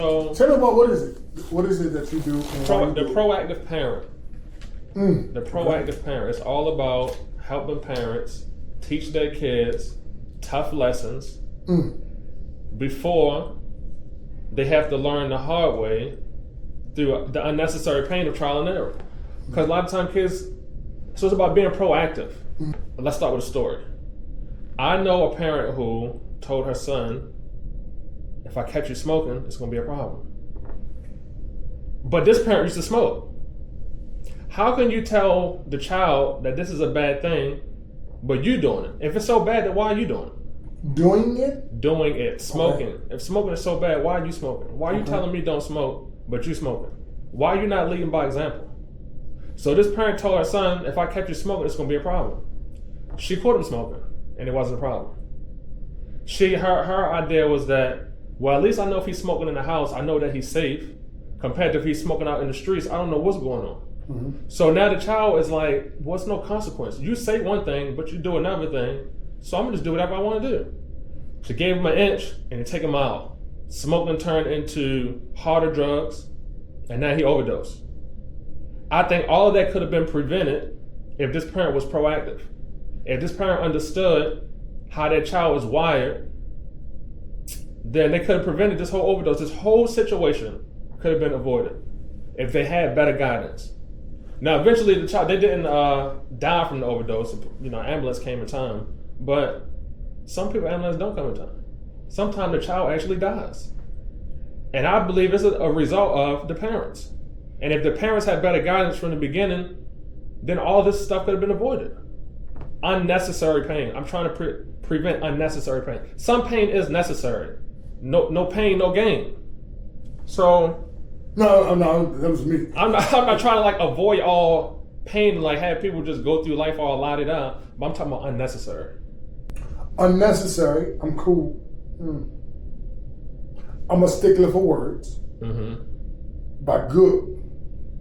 So tell me about what is it? What is it that you do? the proactive parent. The proactive parent. It's all about helping parents teach their kids tough lessons before they have to learn the hard way through the unnecessary pain of trial and error. Because a lot of times kids, so it's about being proactive. Let's start with a story. I know a parent who told her son, if I catch you smoking, it's going to be a problem. But this parent used to smoke. How can you tell the child that this is a bad thing, but you doing it? If it's so bad, then why are you doing it? Doing it? Doing it. Smoking. Okay. If smoking is so bad, why are you smoking? Why are you telling me don't smoke, but you smoking? Why are you not leading by example? So this parent told her son, if I catch you smoking, it's going to be a problem. She caught him smoking, and it wasn't a problem. Her idea was that, well, at least I know if he's smoking in the house, I know that he's safe. Compared to if he's smoking out in the streets, I don't know what's going on. So now the child is like, what's no consequence? You say one thing, but you do another thing, so I'm gonna just do whatever I want to do. She gave him an inch, and it took him out. Smoking turned into harder drugs, and now he overdosed. I think all of that could have been prevented if this parent was proactive. If this parent understood how that child is wired, then they could have prevented this whole overdose. This whole situation could have been avoided if they had better guidance. Now, eventually, the child, they didn't die from the overdose. Ambulance came in time. But some people, ambulance don't come in time. Sometimes the child actually dies. And I believe it's a result of the parents. And if the parents had better guidance from the beginning, then all this stuff could have been avoided. Unnecessary pain. I'm trying to prevent unnecessary pain. Some pain is necessary. No pain, no gain. So No, that was me. I'm not trying to avoid all pain, have people just go through life all la-di-da, but I'm talking about unnecessary. Unnecessary, I'm cool. I'm a stickler for words. By good,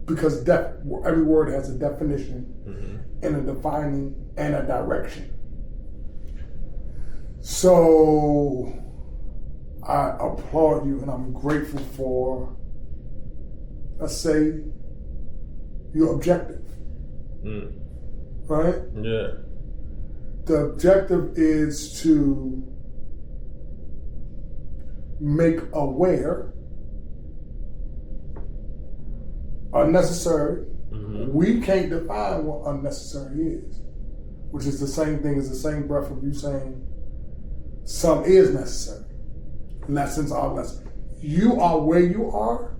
because every word has a definition and a defining and a direction. So I applaud you, and I'm grateful for, let's say, your objective. Right? Yeah. The objective is to make aware unnecessary. We can't define what unnecessary is, which is the same thing as the same breath of you saying some is necessary. Lessons are lessons. You are where you are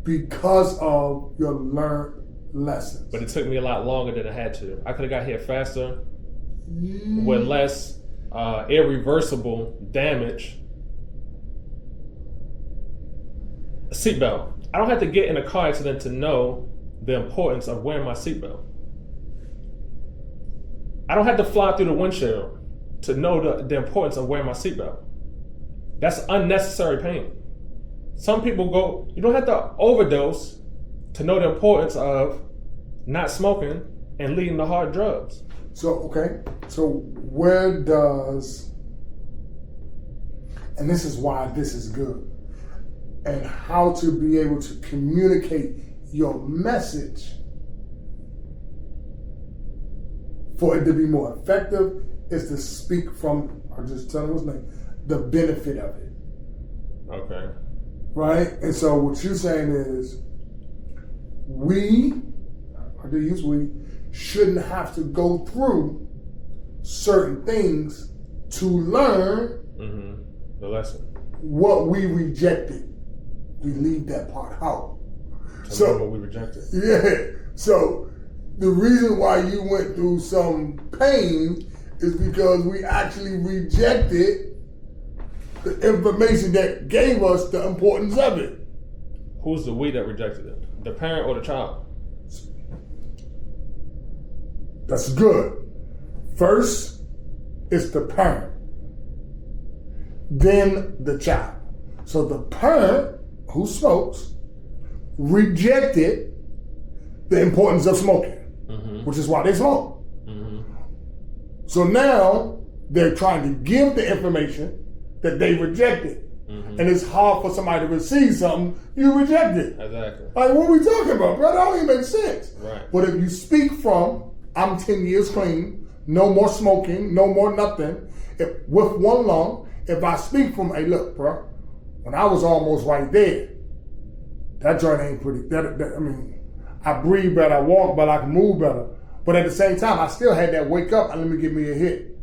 because of your learned lessons. But it took me a lot longer than I had to. I could have got here faster with less irreversible damage. A seatbelt. I don't have to get in a car accident to know the importance of wearing my seatbelt. I don't have to fly through the windshield to know the importance of wearing my seatbelt. That's unnecessary pain. Some people you don't have to overdose to know the importance of not smoking and leading to hard drugs. So where does, and this is why this is good, and how to be able to communicate your message for it to be more effective is to speak from, or just tell him his name, the benefit of it. Okay. Right? And so what you're saying is we shouldn't have to go through certain things to learn the lesson. What we rejected. We leave that part out. So what we rejected. Yeah. So the reason why you went through some pain is because we actually rejected the information that gave us the importance of it. Who's the we that rejected it? The parent or the child? That's good. First, it's the parent. Then the child. So the parent who smokes rejected the importance of smoking, which is why they smoke. So now they're trying to give the information that they rejected. and it's hard for somebody to receive something, you reject it. Exactly. Like, what are we talking about, bro? That don't even make sense. Right. But if you speak from, I'm 10 years clean, no more smoking, no more nothing, with one lung, if I speak from, hey, look, bro, when I was almost right there, that joint ain't pretty. I mean, I breathe better, I walk better, I can move better. But at the same time, I still had that wake up and let me give me a hit.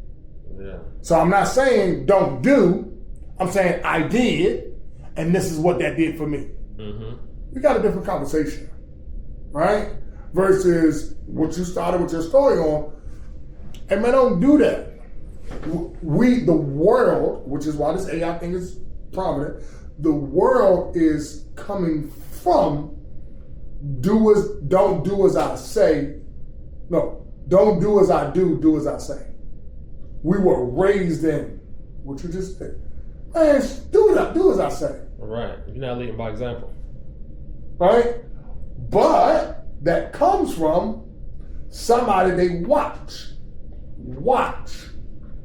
Yeah. So I'm not saying don't do, I'm saying I did, and this is what that did for me. Mm-hmm. We got a different conversation, right? Versus what you started with your story on, and man, don't do that. The world, which is why this AI thing is prominent, the world is coming from don't do as I say. No, don't do as I do as I say. We were raised in what you just said. Man, do as I say. Right. You're not leading by example. Right? But that comes from somebody they watch.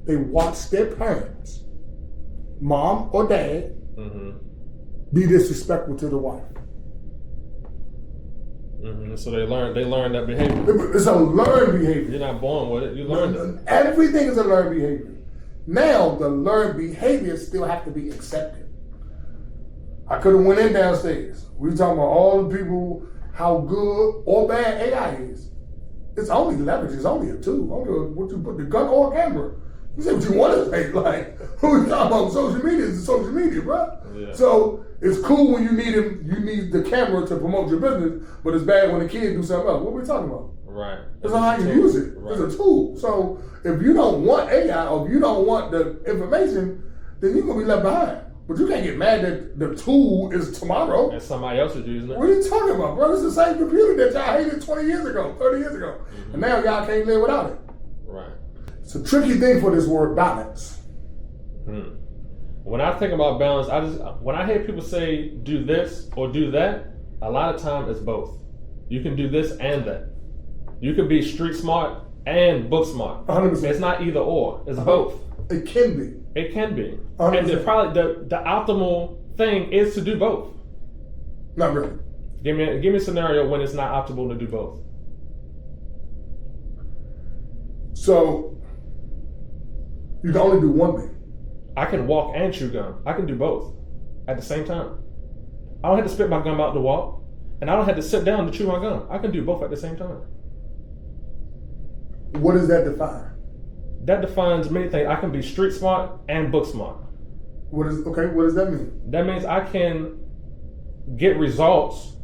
They watch their parents, mom or dad, be disrespectful to the wife. Mm-hmm. So they learn that behavior. It's a learned behavior. You're not born with it. You learn it. Everything is a learned behavior. Now the learned behavior still have to be accepted. I could have went in downstairs. We were talking about all the people, how good or bad AI is. It's only leverage. It's only a tool. Only what you put the gun or a camera. You say what you want to say. Like, who we talking about social media is social media, bro. Yeah. So it's cool when you need the camera to promote your business, but it's bad when the kid do something else. What are we talking about? Right. That's not how you use it. Right. It's a tool. So if you don't want AI or if you don't want the information, then you're gonna be left behind. But you can't get mad that the tool is tomorrow. And somebody else is using it. What are you talking about, bro? It's the same computer that y'all hated 20 years ago, 30 years ago. Mm-hmm. And now y'all can't live without it. Right. It's a tricky thing for this word balance. When I think about balance, when I hear people say do this or do that, a lot of time it's both. You can do this and that. You can be street smart and book smart. 100%. It's not either or. It's both. It can be. It can be. 100%. And the optimal thing is to do both. Not really. Give me a scenario when it's not optimal to do both. So you can only do one thing. I can walk and chew gum. I can do both at the same time. I don't have to spit my gum out to walk, and I don't have to sit down to chew my gum. I can do both at the same time. What does that define? That defines many things. I can be street smart and book smart. What does that mean? That means I can get results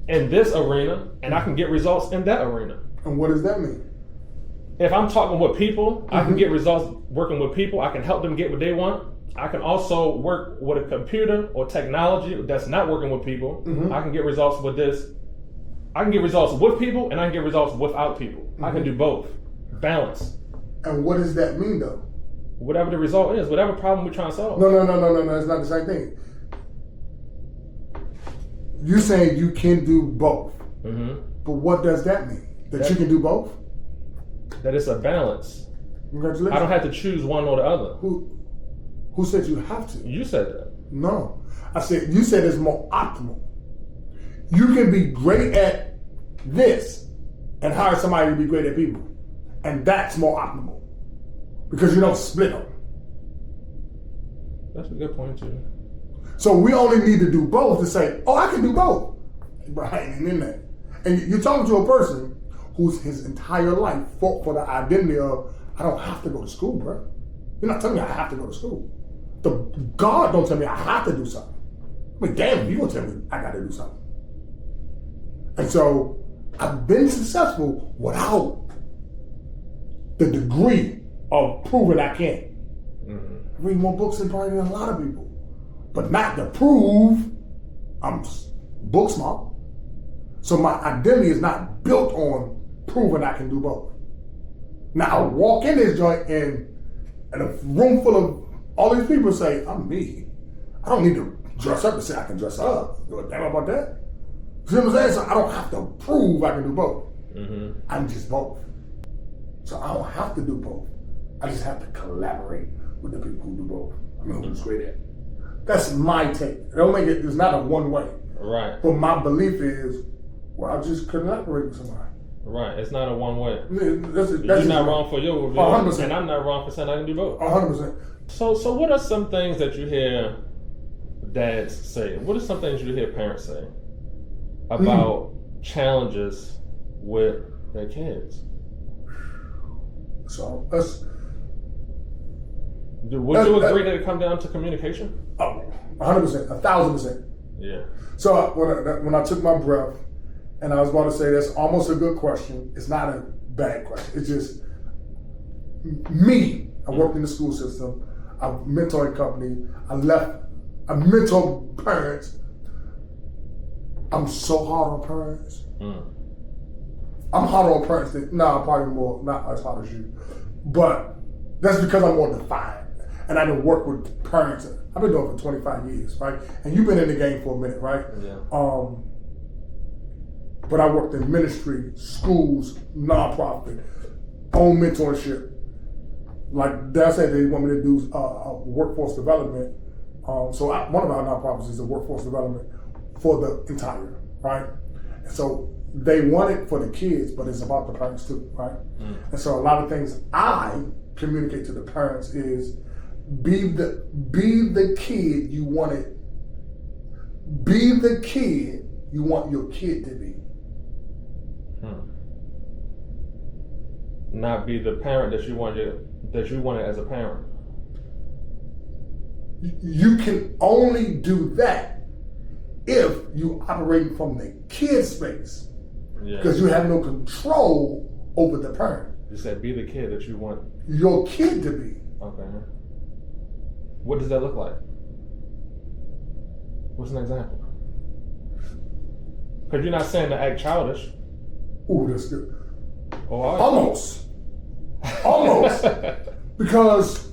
in this arena, and I can get results in that arena. And what does that mean? If I'm talking with people, I can get results working with people. I can help them get what they want. I can also work with a computer or technology that's not working with people. I can get results with this. I can get results with people, and I can get results without people. I can do both. Balance. And what does that mean, though? Whatever the result is, whatever problem we're trying to solve. No. It's not the same thing. You're saying you can do both. But what does that mean? That you can do both? That it's a balance. Congratulations. I don't have to choose one or the other. Who said you have to? You said that. No. You said it's more optimal. You can be great at this and hire somebody to be great at people. And that's more optimal. Because you don't split them. That's a good point too. So we only need to do both to say, oh, I can do both. But I ain't in that. And you're talking to a person who's his entire life fought for the identity of, I don't have to go to school, bro. You're not telling me I have to go to school. God don't tell me I have to do something. I mean, damn, if you gonna tell me I gotta do something. And so I've been successful without the degree of proving I can. I read more books than probably a lot of people. But not to prove I'm book smart. So my identity is not built on proving I can do both. Now I walk in this joint and a room full of all these people say, I'm me. I don't need to dress up to say I can dress up. Give a damn about that. You see what I'm saying? So I don't have to prove I can do both. I'm just both. So I don't have to do both. I just have to collaborate with the people who do both. I know who's great at. That's my take. Don't make it. It's not a one way. Right. But my belief is, well, I just collaborate with somebody. Right. It's not a one way. That's You're not wrong for your review, 100%. and I'm not wrong for saying I can do both. 100%. So what are some things that you hear dads say? What are some things you hear parents say about challenges with their kids? So that's. Would you agree that it come down to communication? 100%, 1,000%. Yeah. So when I took my breath, and I was about to say that's almost a good question. It's not a bad question. It's just me. I worked in the school system. I mentored a company. I mentored parents. I'm so hard on parents. I'm harder on parents than, I'm probably more, not as hard as you. But that's because I'm more defiant. And I done work with parents. I've been doing it for 25 years, right? And you've been in the game for a minute, right? Yeah. But I worked in ministry, schools, nonprofit, own mentorship. Like Dad said, they want me to do workforce development. So one of our nonprofits is a workforce development for the entire, right? And so they want it for the kids, but it's about the parents too, right? And so a lot of things I communicate to the parents is be the kid you want it. Be the kid you want your kid to be. Not be the parent that you wanted as a parent. You can only do that if you operate from the kid space, because you have no control over the parent. You said be the kid that you want your kid to be. Okay. What does that look like? What's an example? Because you're not saying to act childish. Ooh, that's good. Oh, almost. Because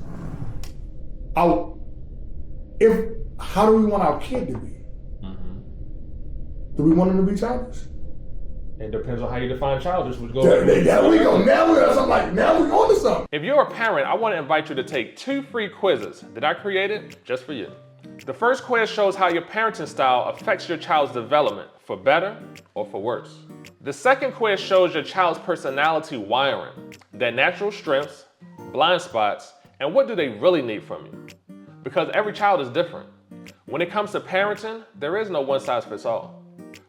how do we want our kid to be? Do we want him to be childish? It depends on how you define childish. Which goes there we go. Now we're on to something. If you're a parent, I want to invite you to take 2 free quizzes that I created just for you. The first quiz shows how your parenting style affects your child's development, for better or for worse. The second quiz shows your child's personality wiring, their natural strengths, blind spots, and what do they really need from you. Because every child is different. When it comes to parenting, there is no one size fits all.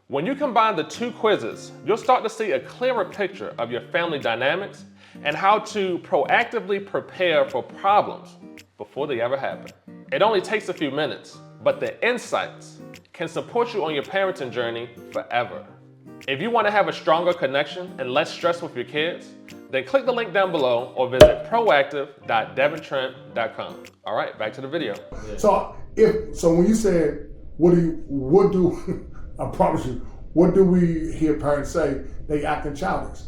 When you combine the 2 quizzes, you'll start to see a clearer picture of your family dynamics and how to proactively prepare for problems before they ever happen. It only takes a few minutes, but the insights can support you on your parenting journey forever. If you want to have a stronger connection and less stress with your kids, then click the link down below or visit proactive.devintrent.com. All right, back to the video. So when you said, I promise you, what do we hear parents say? They acting childish.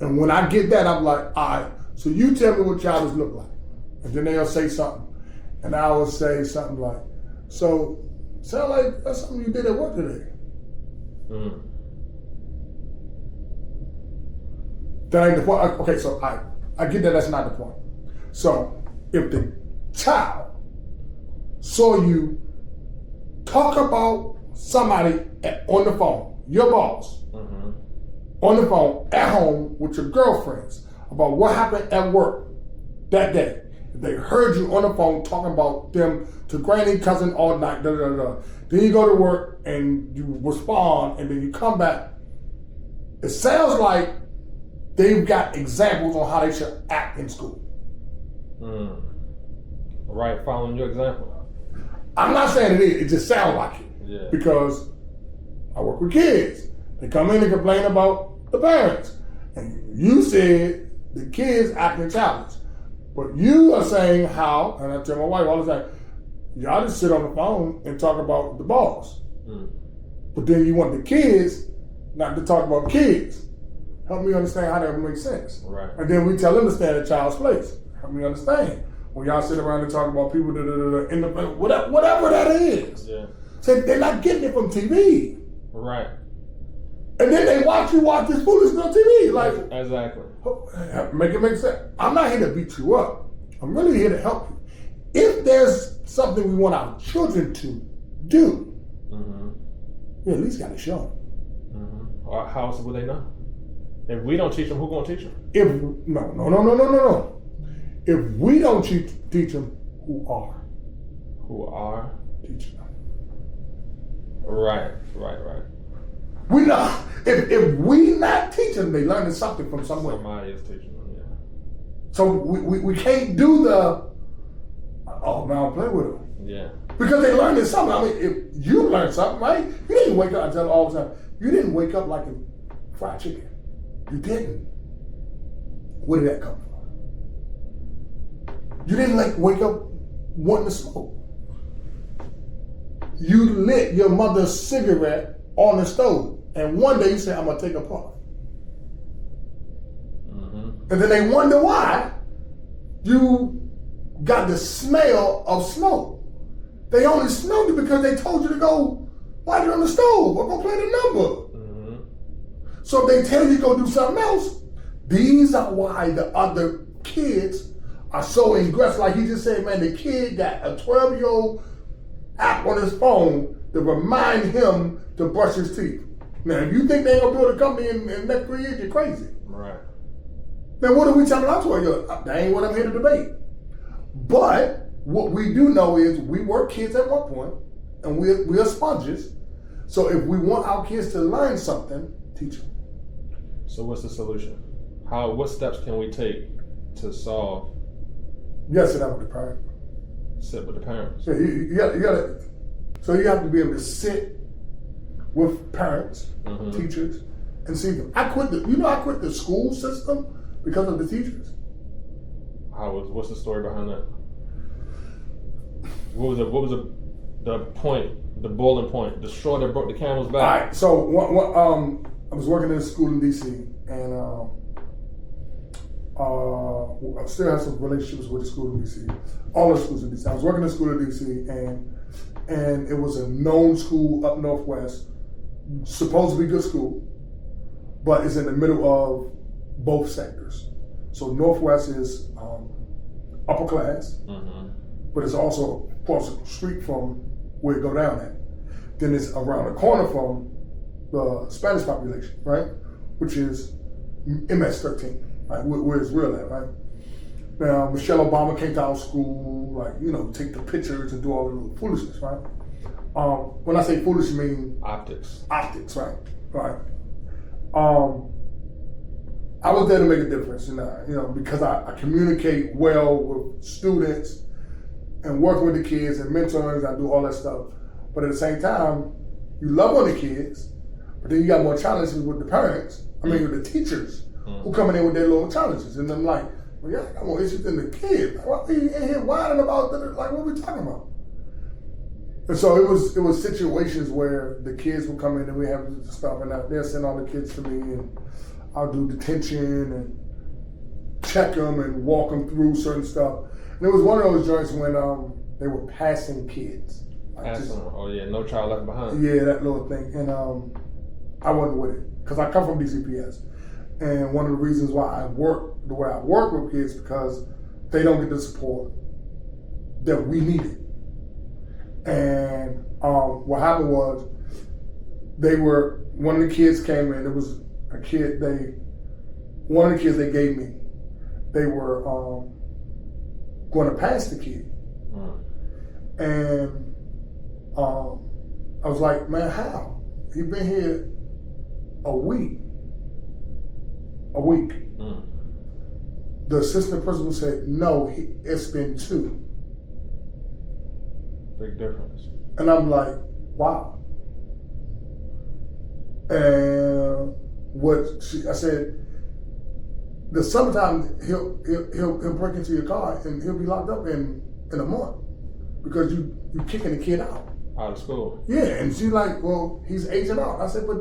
And when I get that, I'm like, all right, so you tell me what childish look like. And then they'll say something. And I will say something like, so sound like that's something you did at work today. That ain't the point. Okay, so I get that that's not the point. So if the child saw you talk about somebody on the phone, your boss, on the phone at home with your girlfriends about what happened at work that day, if they heard you on the phone talking about them to granny, cousin all night, then you go to work and you respond and then you come back, it sounds like they've got examples on how they should act in school. Right, following your example. I'm not saying it is, it just sounds like it. Yeah. Because I work with kids. They come in and complain about the parents. And you said the kids acting childish. But you are saying how, and I tell my wife all the time, y'all just sit on the phone and talk about the boss. But then you want the kids not to talk about kids. Help me understand how that makes sense. Right. And then we tell them to stand at child's place. Help me understand. When y'all sit around and talk about people, whatever that is. Yeah. So they're not getting it from TV. Right. And then they watch you watch this foolishness on TV. Like, exactly. Make it make sense. I'm not here to beat you up. I'm really here to help you. if there's something we want our children to do, we at least got to show them. Or how else would they know? If we don't teach them, who gonna teach them? No. If we don't teach them, who are? Who are teaching them? Right. We not. If we not teach them, they learning something from somewhere. Somebody is teaching them. Yeah. So we can't do the. Oh man, I'll play with them. Yeah. Because they learning something. I mean, if you learn something, right? You didn't wake up. I tell all the time. You didn't wake up like a fried chicken. You didn't. Where did that come from? You didn't wake up wanting to smoke. You lit your mother's cigarette on the stove, and one day you said, "I'm gonna take a puff." And then they wonder why you got the smell of smoke. They only smelled it because they told you to go light it on the stove or go play the number. So if they tell you to go do something else, these are why the other kids are so aggressive. Like he just said, man, the kid got a 12-year-old app on his phone to remind him to brush his teeth. Now, if you think they ain't gonna build a company in the next 3 years, you're crazy. Right. Then what are we telling our 12-year-olds? That ain't what I'm here to debate. But what we do know is we were kids at one point, and we're sponges. So if we want our kids to learn something, teach them. So what's the solution? What steps can we take to solve? You gotta sit down with the parent. Sit with the parents. Yeah, you gotta. So you have to be able to sit with parents, teachers, and see them. I quit the school system because of the teachers. What's the story behind that? What was the point, the boiling point, the straw that broke the camel's back? All right. So I was working in a school in DC, and I still have some relationships with the school in DC. All the schools in DC. I was working in a school in DC, and it was a known school up northwest, supposed to be good school, but it's in the middle of both sectors. So northwest is upper class, but it's also across the street from where it go down at. Then it's around the corner from the Spanish population, right? Which is MS-13, right? Where it's real at, right? Now, Michelle Obama came to our school, take the pictures and do all the little foolishness, right? When I say foolish, I mean optics, right? Right. I was there to make a difference, because I communicate well with students and working with the kids and mentoring. I do all that stuff, but at the same time, you love on the kids, but then you got more challenges with the parents. With the teachers who coming in with their little challenges, and I'm like, well, yeah, I got more issues than the kids. Why are you in here whining about that? Like, what are we talking about? And so it was situations where the kids would come in and we have stuff, and they'll send all the kids to me, and I'll do detention and check them and walk them through certain stuff. And it was one of those joints when they were passing kids. No child left behind. Yeah, that little thing. And I wasn't with it because I come from DCPS. And one of the reasons why I work the way I work with kids because they don't get the support that we needed. And what happened was one of the kids came in, it was a kid one of the kids they gave me, they were going to pass the kid. And I was like, man, how? He been here a week. The assistant principal said, no, it's been 2. Big difference. And I'm like, wow. And I said, the summertime he'll break into your car and he'll be locked up in a month because you kicking the kid out of school. Yeah, and she's like, well, he's aging out. I said, but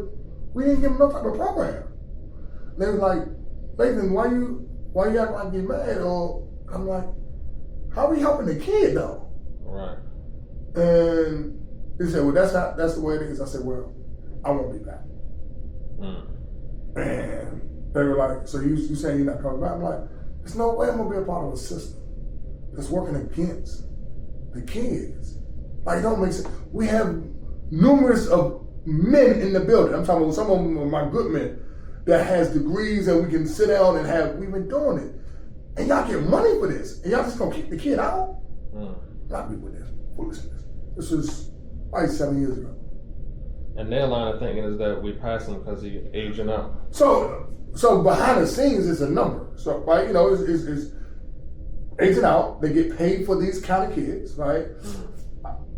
we didn't give him no type of program. They was like, Nathan, why you acting like you're mad? Or I'm like, how are we helping the kid though? Right. And he said, well, that's the way it is. I said, well, I won't be back. And they were like, so you saying you're not coming back? I'm like, there's no way I'm gonna be a part of a system that's working against the kids. Like, it don't make sense. We have numerous of men in the building. I'm talking about some of them are my good men that has degrees and we can sit down and have, we've been doing it. And y'all get money for this. And y'all just gonna kick the kid out? Not me with this foolishness. This was like 7 years ago. And their line of thinking is that we pass him because he's aging out. So behind the scenes, it's a number. So, right, you know, it's aging out. They get paid for these kind of kids, right?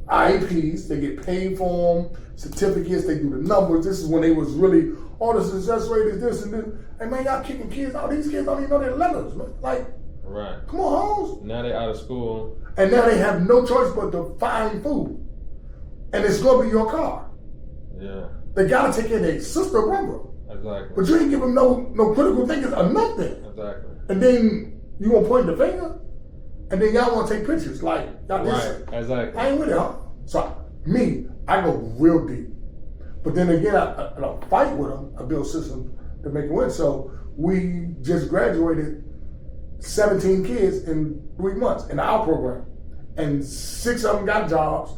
IEPs, they get paid for them. Certificates, they do the numbers. This is when they was really, the success rate is this and this. Hey man, y'all kicking kids out. These kids don't even know their letters, man. Like, right. Come on, Holmes. Now they're out of school. And now they have no choice but to find food. And it's gonna be your car. Yeah. They gotta take care of their sister or brother. Exactly. But you ain't give them no critical thinkers or nothing. Exactly. And then you gonna point the finger, and then y'all wanna take pictures like y'all right. Exactly. I ain't with it, huh? So I go real deep. But then again, I don't fight with them. I build systems to make it win. So we just graduated 17 kids in 3 months in our program, and 6 of them got jobs.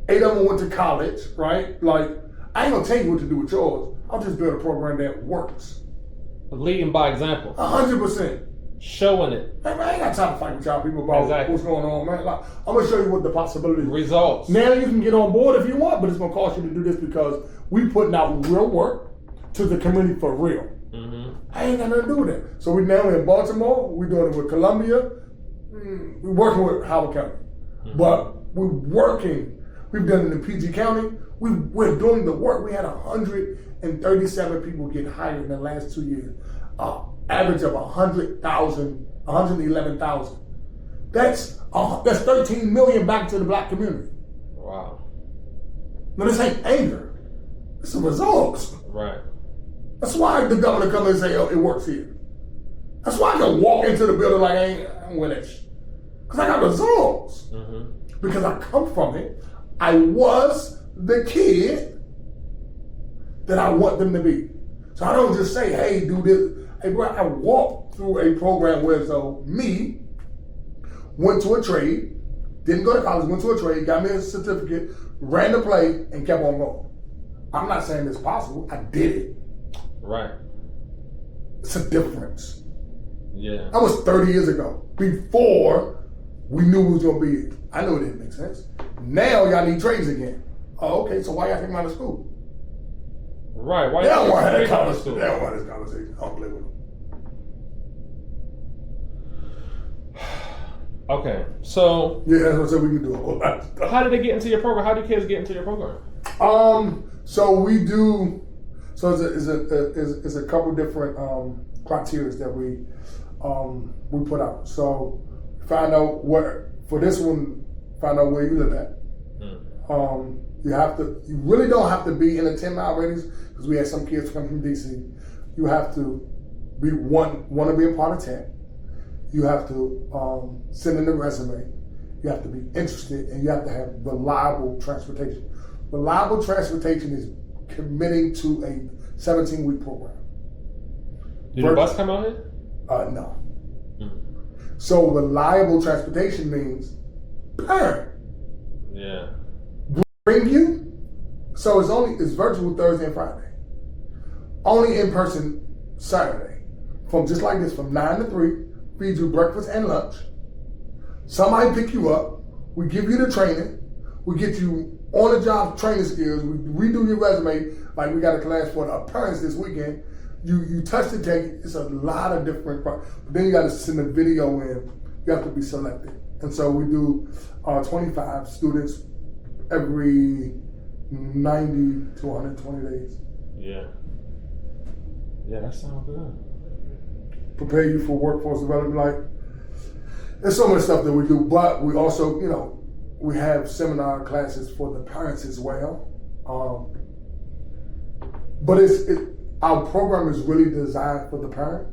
8 of them went to college. Right? Like, I ain't gonna tell you what to do with yours. I'll just build a program that works. Leading by example. 100%. Showing it. Hey, man, I ain't got time to fight with y'all people about what's going on, man. Like, I'm gonna show you what the possibilities. Results. Now you can get on board if you want, but it's gonna cost you to do this because we putting out real work to the community for real. I ain't got nothing to do with that. So we now in Baltimore. We're doing it with Columbia. We're working with Howard County, but we're working. We've done it in PG County. We're doing the work. We had 137 people get hired in the last 2 years. Average of 100,000, 111,000. That's 13 million back to the black community. Wow. Now this ain't anger. It's the results. Right. That's why the governor come and say, "Oh, it works here." That's why I can walk into the building like I ain't with that shit. Because I got results. Because I come from it. I was the kid that I want them to be. So I don't just say, "Hey, do this." Hey, bro, I walked through a program where me went to a trade, didn't go to college, went to a trade, got me a certificate, ran the play, and kept on going. I'm not saying it's possible. I did it. Right. It's a difference. Yeah. That was 30 years ago, before we knew it was going to be it. I know it didn't make sense. Now y'all need trades again. Oh, okay, so why y'all take them out of school? Right. Why they don't want to have that conversation? They don't want this conversation. I don't play with them. Okay, so yeah, that's what I said. We can do a whole lot of stuff. How did they get into your program? How do kids get into your program? So we do. So it's a couple different criteria that we put out. So find out where for this one. Find out where you live at. You really don't have to be in a 10-mile radius because we had some kids come from DC. You have to want to be a part of tech. You have to send in a resume. You have to be interested, and you have to have reliable transportation. Reliable transportation is committing to a 17-week program. Did the bus come out here? No. So reliable transportation means parent. Yeah. Bring you. So it's virtual Thursday and Friday. Only in person Saturday. From just like this, from 9 to 3, feed you breakfast and lunch. Somebody pick you up. We give you the training. We get you on the job training skills. We redo your resume. Like we got a class for the parents this weekend. You touch the take. It's a lot of different. But then you got to send a video in. You have to be selected. And so we do 25 students every 90 to 120 days. Yeah. Yeah, that sounds good. Prepare you for workforce development. Like, there's so much stuff that we do, but we also, we have seminar classes for the parents as well. But our program is really designed for the parent,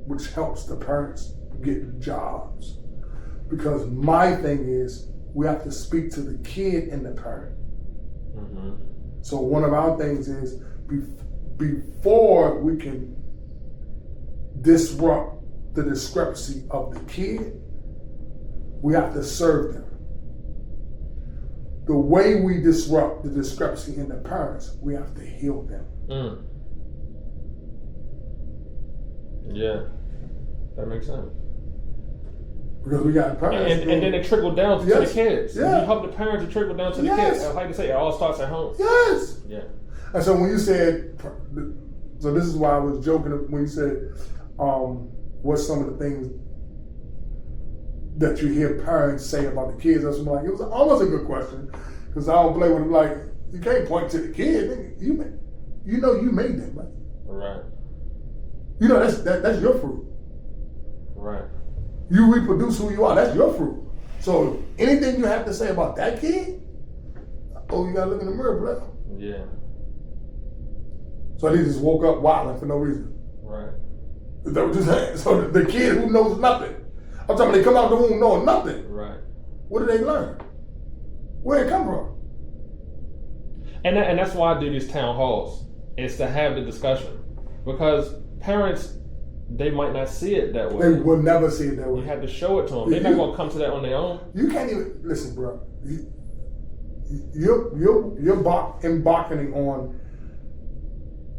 which helps the parents get jobs. Because my thing is, we have to speak to the kid and the parent. So one of our things is, before we can disrupt the discrepancy of the kid, we have to serve them. The way we disrupt the discrepancy in the parents, we have to heal them. Yeah, that makes sense. Because we got parents. And then it trickled down to the kids. Yeah. You help the parents to trickle down to the kids. Like you say, it all starts at home. Yes. Yeah. And so when you said, so this is why I was joking when you said, what's some of the things that you hear parents say about the kids? I was like, it was almost a good question, because I don't play with them. Like, you can't point to the kid. You made them, right? Right. You know that's your fruit. Right. You reproduce who you are. That's your fruit. So anything you have to say about that kid, you gotta look in the mirror, brother. Yeah. So they just woke up wilding for no reason. Right. Is that what you're saying? So the kid who knows nothing, I'm talking about they come out the womb knowing nothing. Right. What did they learn? Where did it come from? And that's why I do these town halls, is to have the discussion. Because parents, they might not see it that way. They will never see it that way. You have to show it to them. They're not going to come to that on their own. You can't even, listen, bro. You're embarking on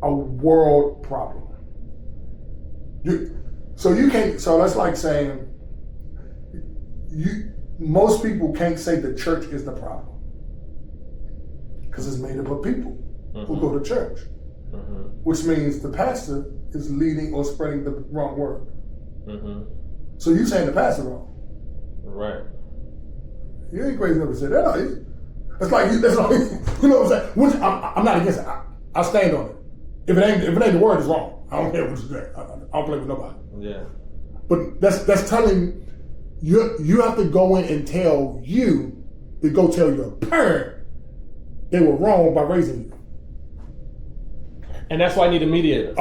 a world problem. So that's like saying, most people can't say the church is the problem. Because it's made up of people who go to church. Which means the pastor is leading or spreading the wrong word. So you saying the pastor wrong. Right. You ain't crazy enough to say that, are you? That's like you know what I'm saying? Which I'm not against it. I stand on it. If it ain't the word, it's wrong. I don't care what you say. I don't play with nobody. Yeah. But that's telling you have to go in and tell go tell your parent they were wrong by raising you. And that's why I need a mediator.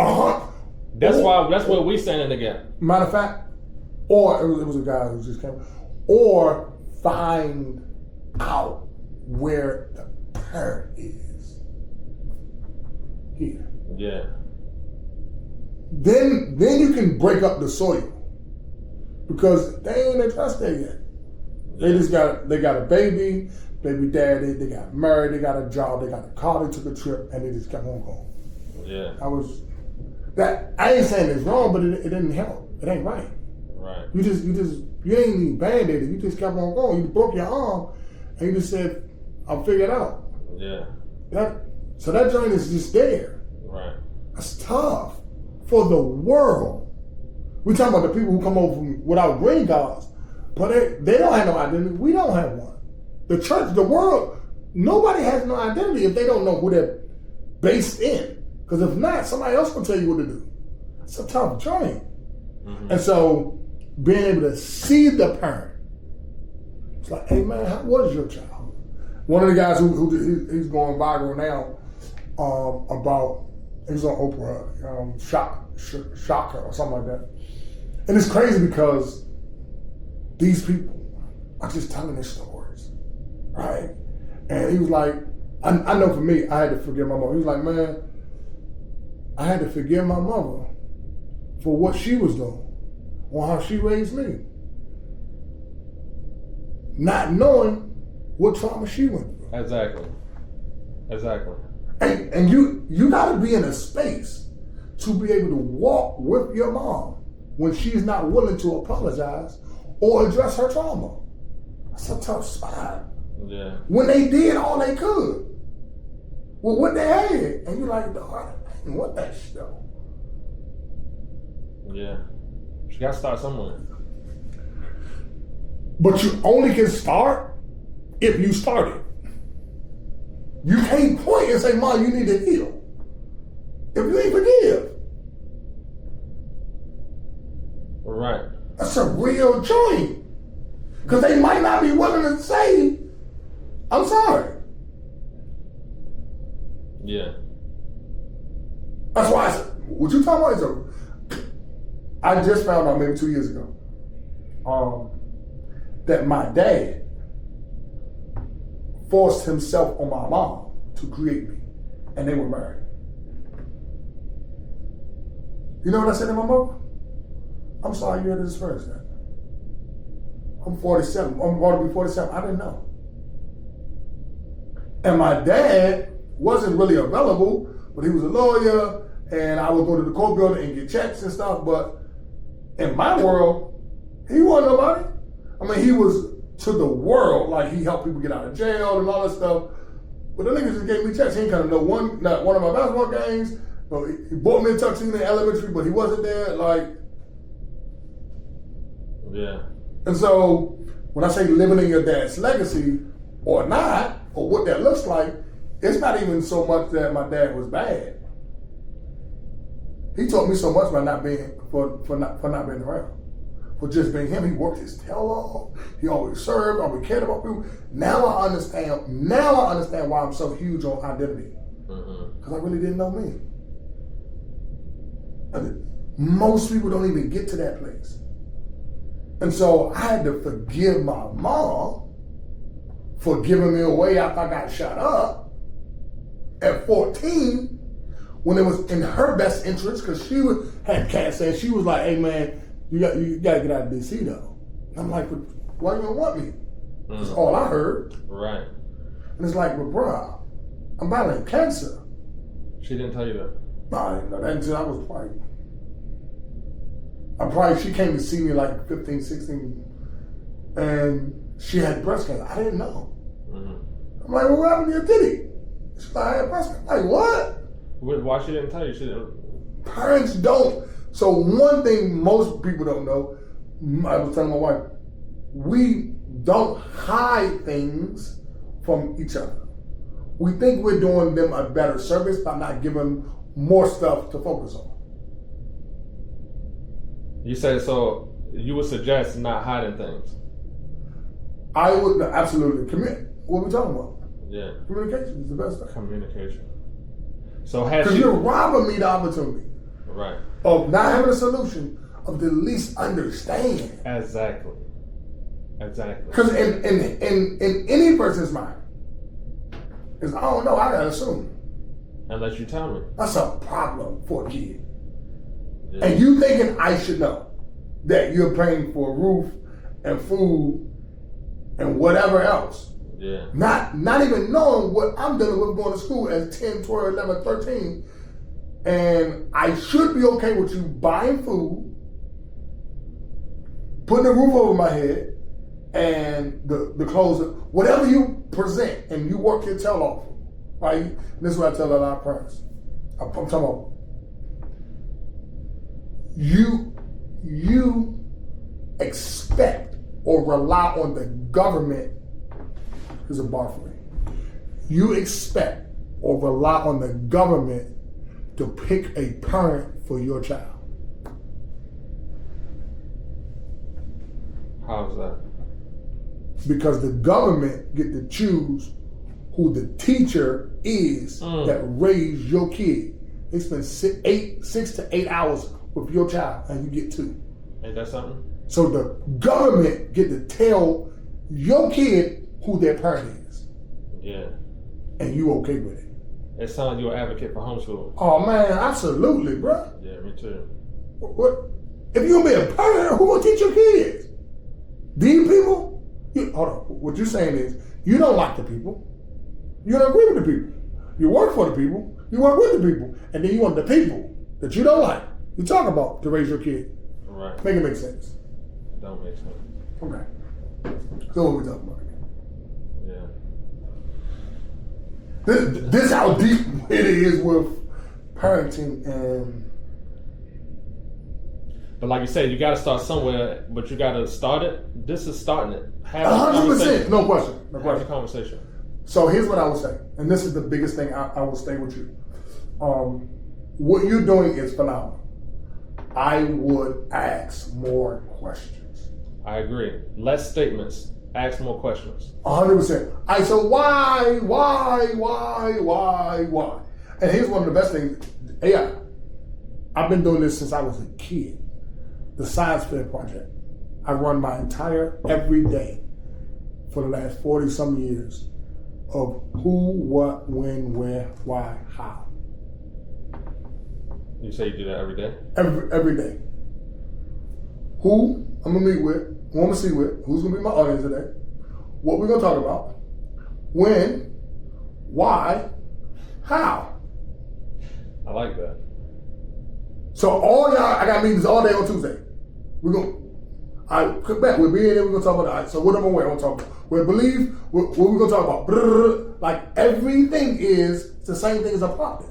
That's where we stand in the gap. Matter of fact, or it was a guy who just came, or find out where the parent is. Here. Yeah. Then you can break up the soil. Because they ain't addressed that yet. They got a baby daddy, they got married, they got a job, they got a car, they took a trip, and they just kept on going. Yeah. I ain't saying it's wrong, but it didn't help. It ain't right. Right. You ain't even band-aided. You just kept on going. You broke your arm, and you just said, I'll figure it out. Yeah. So that joint is just there. Right. That's tough for the world. We talking about the people who come over without green cards, but they don't have no identity. We don't have one. The church, the world, nobody has no identity if they don't know who they're based in. Because if not, somebody else will tell you what to do. It's a tough joint. And so being able to see the parent, it's like, hey man, how was your child? One of the guys he's going viral now about, he's on Oprah, Shocker or something like that. And it's crazy because these people are just telling their stories, right? And he was like, I know for me, I had to forgive my mother. He was like, man, I had to forgive my mother for what she was doing, on how she raised me. Not knowing what trauma she went through. Exactly. And you gotta be in a space to be able to walk with your mom when she's not willing to apologize or address her trauma. That's a tough spot. Yeah. When they did all they could with what they had, and you're like, dog, I didn't want that shit though. Yeah. You gotta start somewhere. But you only can start if you started. You can't point and say, Mom, you need to heal if you ain't forgive. Right. That's a real joint. Because they might not be willing to say, I'm sorry. Yeah. That's why I said, what you talking about I just found out maybe 2 years ago that my dad forced himself on my mom to create me, and they were married. You know what I said to my mother? I'm sorry you had to experience that. I'm 47. I'm going to be 47. I didn't know. And my dad wasn't really available, but he was a lawyer, and I would go to the court building and get checks and stuff. But in my world, he wasn't nobody. I mean, he was to the world, like he helped people get out of jail and all that stuff. But the nigga just gave me checks. He didn't kind of know not one of my basketball games. So he bought me a tuxedo in elementary, but he wasn't there. Like, yeah. And so when I say living in your dad's legacy or not, or what that looks like, it's not even so much that my dad was bad. He taught me so much by not being for not being around. For just being him. He worked his tail off. He always served, always cared about people. Now I understand why I'm so huge on identity. Because I really didn't know me. And most people don't even get to that place. And so I had to forgive my mom for giving me away after I got shot up at 14 when it was in her best interest, because she had cancer, and she was like, hey man, you got to get out of DC though. And I'm like, why you don't want me? That's all I heard. Right. And it's like, but bruh, I'm battling cancer. She didn't tell you that? No, I didn't know that until I was she came to see me like 15, 16, and she had breast cancer. I didn't know. I'm like, well, what happened to your titty? She's like, I had breast cancer. I'm like, what? Why she didn't tell you? She didn't. Parents don't. So one thing most people don't know, I was telling my wife, we don't hide things from each other. We think we're doing them a better service by not giving them more stuff to focus on. You said, so you would suggest not hiding things? I would absolutely commit. What are we talking about? Yeah. Communication is the best thing. Communication. So has because you're robbing me the opportunity. Right. Of not having a solution, of the least understand. Exactly. Because in any person's mind, is I don't know, I gotta assume. Unless you tell me. That's a problem for a kid. Yeah. And you thinking I should know that you're paying for a roof and food and whatever else. Yeah. Not even knowing what I'm dealing with going to school as 10, 12, 11, 13. And I should be okay with you buying food, putting a roof over my head, and the clothes, whatever you present, and you work your tail off. Right? This is what I tell a lot of parents. I'm talking about you expect or rely on the government. Here's a bar for me. You expect or rely on the government to pick a parent for your child. How is that? Because the government get to choose who the teacher is that raised your kid. They spend 6 to 8 hours with your child, and you get 2. Ain't that something? So the government get to tell your kid who their parent is. Yeah. And you okay with it. It sounds like you're an advocate for homeschooling. Oh man, absolutely, bro. Yeah, me too. What? If you gonna be a parent, who gonna teach your kids? These people? Hold on. What you're saying is you don't like the people. You don't agree with the people. You work for the people. You work with the people, and then you want the people that you don't like. You talk about to raise your kid. Right. Make it make sense. It don't make sense. Okay. So what we talking about again? Yeah. This how deep it is with parenting and. But like you said, you got to start somewhere, but you got to start it. This is starting it. Have 100%. No question. Have a conversation. So here's what I would say, and this is the biggest thing I will stay with you. What you're doing is phenomenal. I would ask more questions. I agree. Less statements. Ask more questions. 100%. So why? And here's one of the best things. AI. I've been doing this since I was a kid. The Science Fair Project. I run my entire every day for the last 40 some years of who, what, when, where, why, how. You say you do that every day? Every day. Who I'm gonna meet with, who I'm gonna see with, who's gonna be my audience today, what we're gonna talk about, when, why, how. I like that. So all y'all, I got meetings all day on Tuesday. Come back. We'll be in there. We're gonna talk about. All right, so what I'm gonna wear? I'm gonna talk about. We'll believe. What we're gonna talk about? Brrr, like everything is the same thing as a prophet.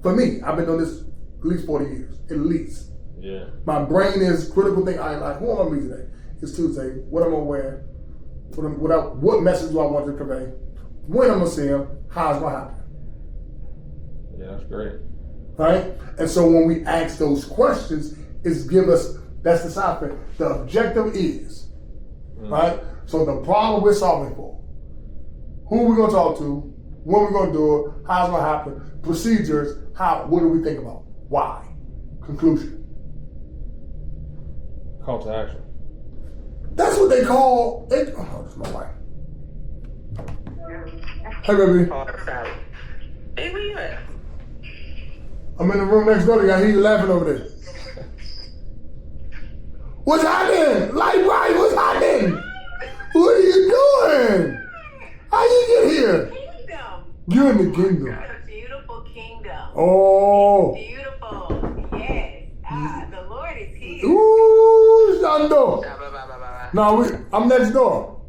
For me, I've been doing this at least 40 years, at least. Yeah. My brain is critical thing. I like. Who am I gonna meet today? It's Tuesday. What I'm gonna wear? What message do I want to convey? When I'm gonna see him? How it's gonna happen? Yeah, that's great. Right? And so when we ask those questions, it's give us, that's the side effect. The objective is, right? So the problem we're solving for, who we're gonna talk to, when we're gonna do it, how it's gonna happen, procedures, what do we think about? Why? Conclusion. Call to action. That's what they call it. Oh, that's my wife. Hey, baby. Hey, where you at? I'm in the room next door. I hear you laughing over there. What's happening? Like, right, what's happening? What are you doing? How you get here? Kingdom. You're in the kingdom. A beautiful kingdom. Oh. Beautiful. Yes. The Lord is here. Ooh, Shando. No, I'm next door.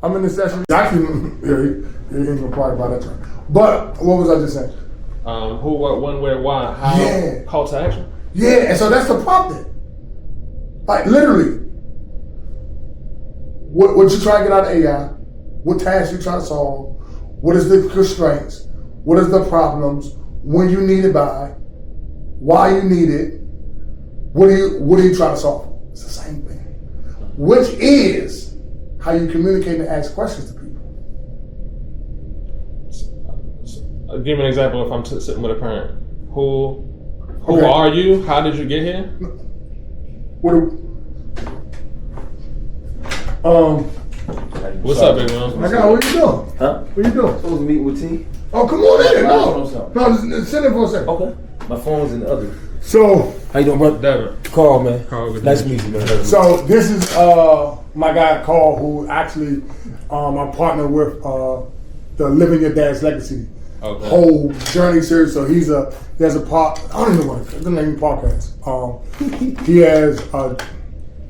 I'm in the session. Actually, he ain't gonna probably buy that time. But what was I just saying? Who, what, when, where, why, how, Yeah. call to action. Yeah, and so that's the prompt. Like literally, what you trying to get out of AI, what tasks you trying to solve, what is the constraints, what is the problems, when you need it by, why you need it, what are you trying to solve? It's the same thing. Which is how you communicate and ask questions to people. Give me an example if I'm sitting with a parent. Who Okay. are you? How did you get here? What's up, big man? I got, what you doing? Huh? What you doing? Supposed to meet with T. Oh, come on in. No. No, just sit in for a second. Okay. My phone's in the other. So, How you doing, brother? Devin. Carl, man. Carl, good Nice to to meet meet you, man. so this is my guy Carl, who actually I partner with the Living Your Dad's Legacy whole journey series. So he has a part. I don't even know what the name of the podcast.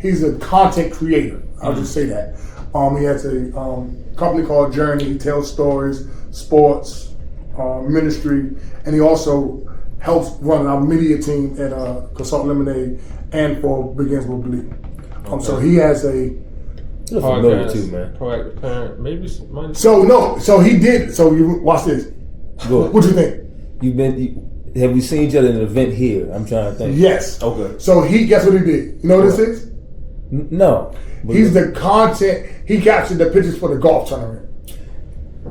He's a content creator. I'll just say that. He has a company called Journey. He tells stories, sports, ministry, and he also helps run our media team at Consult Lemonade and for Begins With Believe. So he has a You're familiar too, man. Proactive parent. Maybe. So he did. So you watch this. Good. What do you think? Have we seen each other at an event here? I'm trying to think. Yes. Okay. So guess what he did? You know what this is? No. He's the content. He captured the pictures for the golf tournament.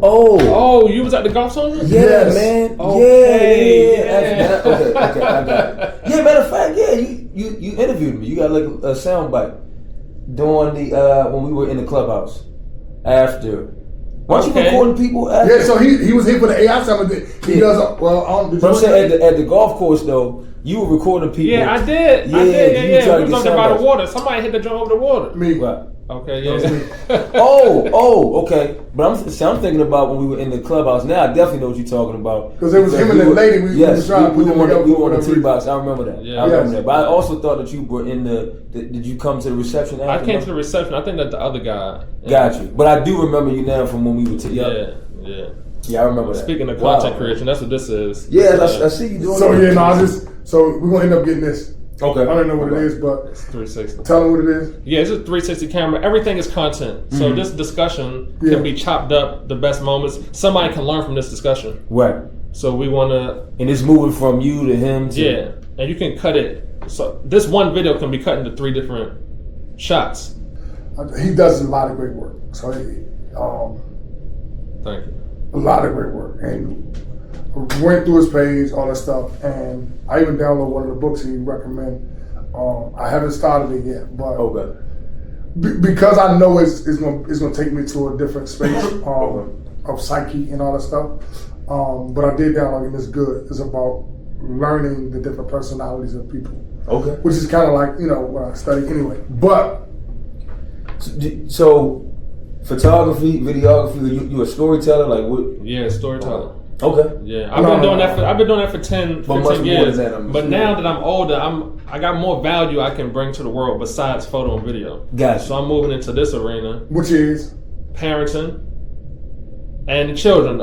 Oh, you was at the golf tournament? yeah, Yes. man. Okay. Yeah. Okay, I got it. Yeah, matter of fact, yeah, you interviewed me. You got like a sound bite during the when we were in the clubhouse after. Weren't you recording people after? Yeah. So he was here for the AI summit. He does. Well, But I'm saying at the golf course though, you were recording people. Yeah, I did. Yeah, I did. you Yeah. tried We to was get under by the sound water. Somebody hit the drum over the water. Me. Right. Okay. That was me. Yeah. Okay. But I'm thinking about when we were in the clubhouse. Now I definitely know what you're talking about. Because it was him and that lady. We was trying to put them together. We were on the tee box. I remember that. Yeah. I remember Yes. that. But I also thought that you were in did you come to the reception after? I came to the reception. I think that the other guy. Got you. But I do remember you now from when we were together. Yeah. Yeah, I remember that. Speaking of content Wow. creation, that's what this is. Yeah, I see you doing So that. yeah, so we're gonna end up getting this. Okay. I don't know what it is, but It's 360. tell them what it is. Yeah, it's a 360 camera. Everything is content. So this discussion Yeah. can be chopped up, the best moments. Somebody can learn from this discussion. Right. So we want to, And it's moving from you to him to yeah. And you can cut it. So this one video can be cut into 3 different shots. He does a lot of great work. So Thank you. a lot of great work, and went through his page, all that stuff, and I even downloaded one of the books he recommended. I haven't started it yet, but Okay. because I know it's gonna take me to a different space of psyche and all that stuff. But I did download it, and it's good. It's about learning the different personalities of people, Okay. which is kind of like what I study anyway. But So, photography, videography, you a storyteller? Like what? Yeah, storyteller. Okay. Yeah, I've been doing that for 10, 15 years. But now that I'm older, I got more value I can bring to the world besides photo and video. Gotcha. So I'm moving into this arena. Which is Parenting and the children.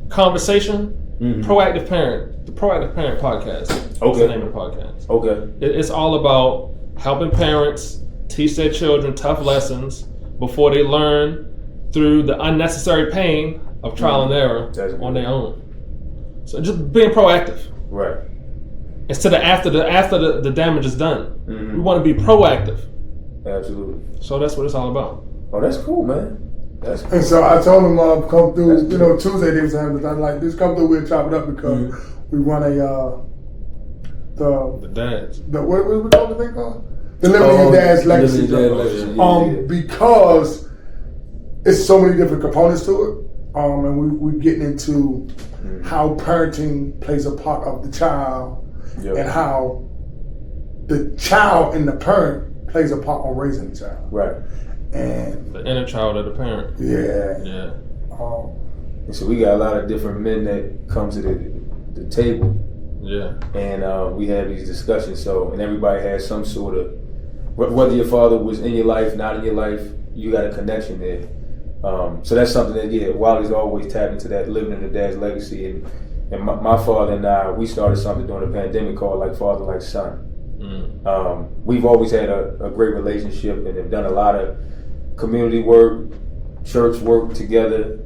Conversation. Proactive Parent. The Proactive Parent podcast. Okay. That's the name of the podcast. Okay. It's all about helping parents teach their children tough lessons before they learn through the unnecessary pain of trial and error on their own. So just being proactive. Right. Instead of after the damage is done. We want to be proactive. Absolutely. So that's what it's all about. Oh, that's cool, man. That's cool. And so I told him come through. Tuesday they was having this. I'm like, just come through. We'll chop it up because we run The dads. what was we call the thing called? The Living Your Dad's Legacy. Because it's so many different components to it. And we're getting into how parenting plays a part of the child and how the child and the parent plays a part on raising the child. Right. And the inner child of the parent. Yeah. Yeah. And so we got a lot of different men that come to the table. Yeah. And we have these discussions. So, and everybody has some sort of, whether your father was in your life, not in your life, you got a connection there. So that's something that, Wally's always tapped into that, living in the dad's legacy. And my father and I, we started something during the pandemic called Like Father, Like Son. We've always had a great relationship and have done a lot of community work, church work together.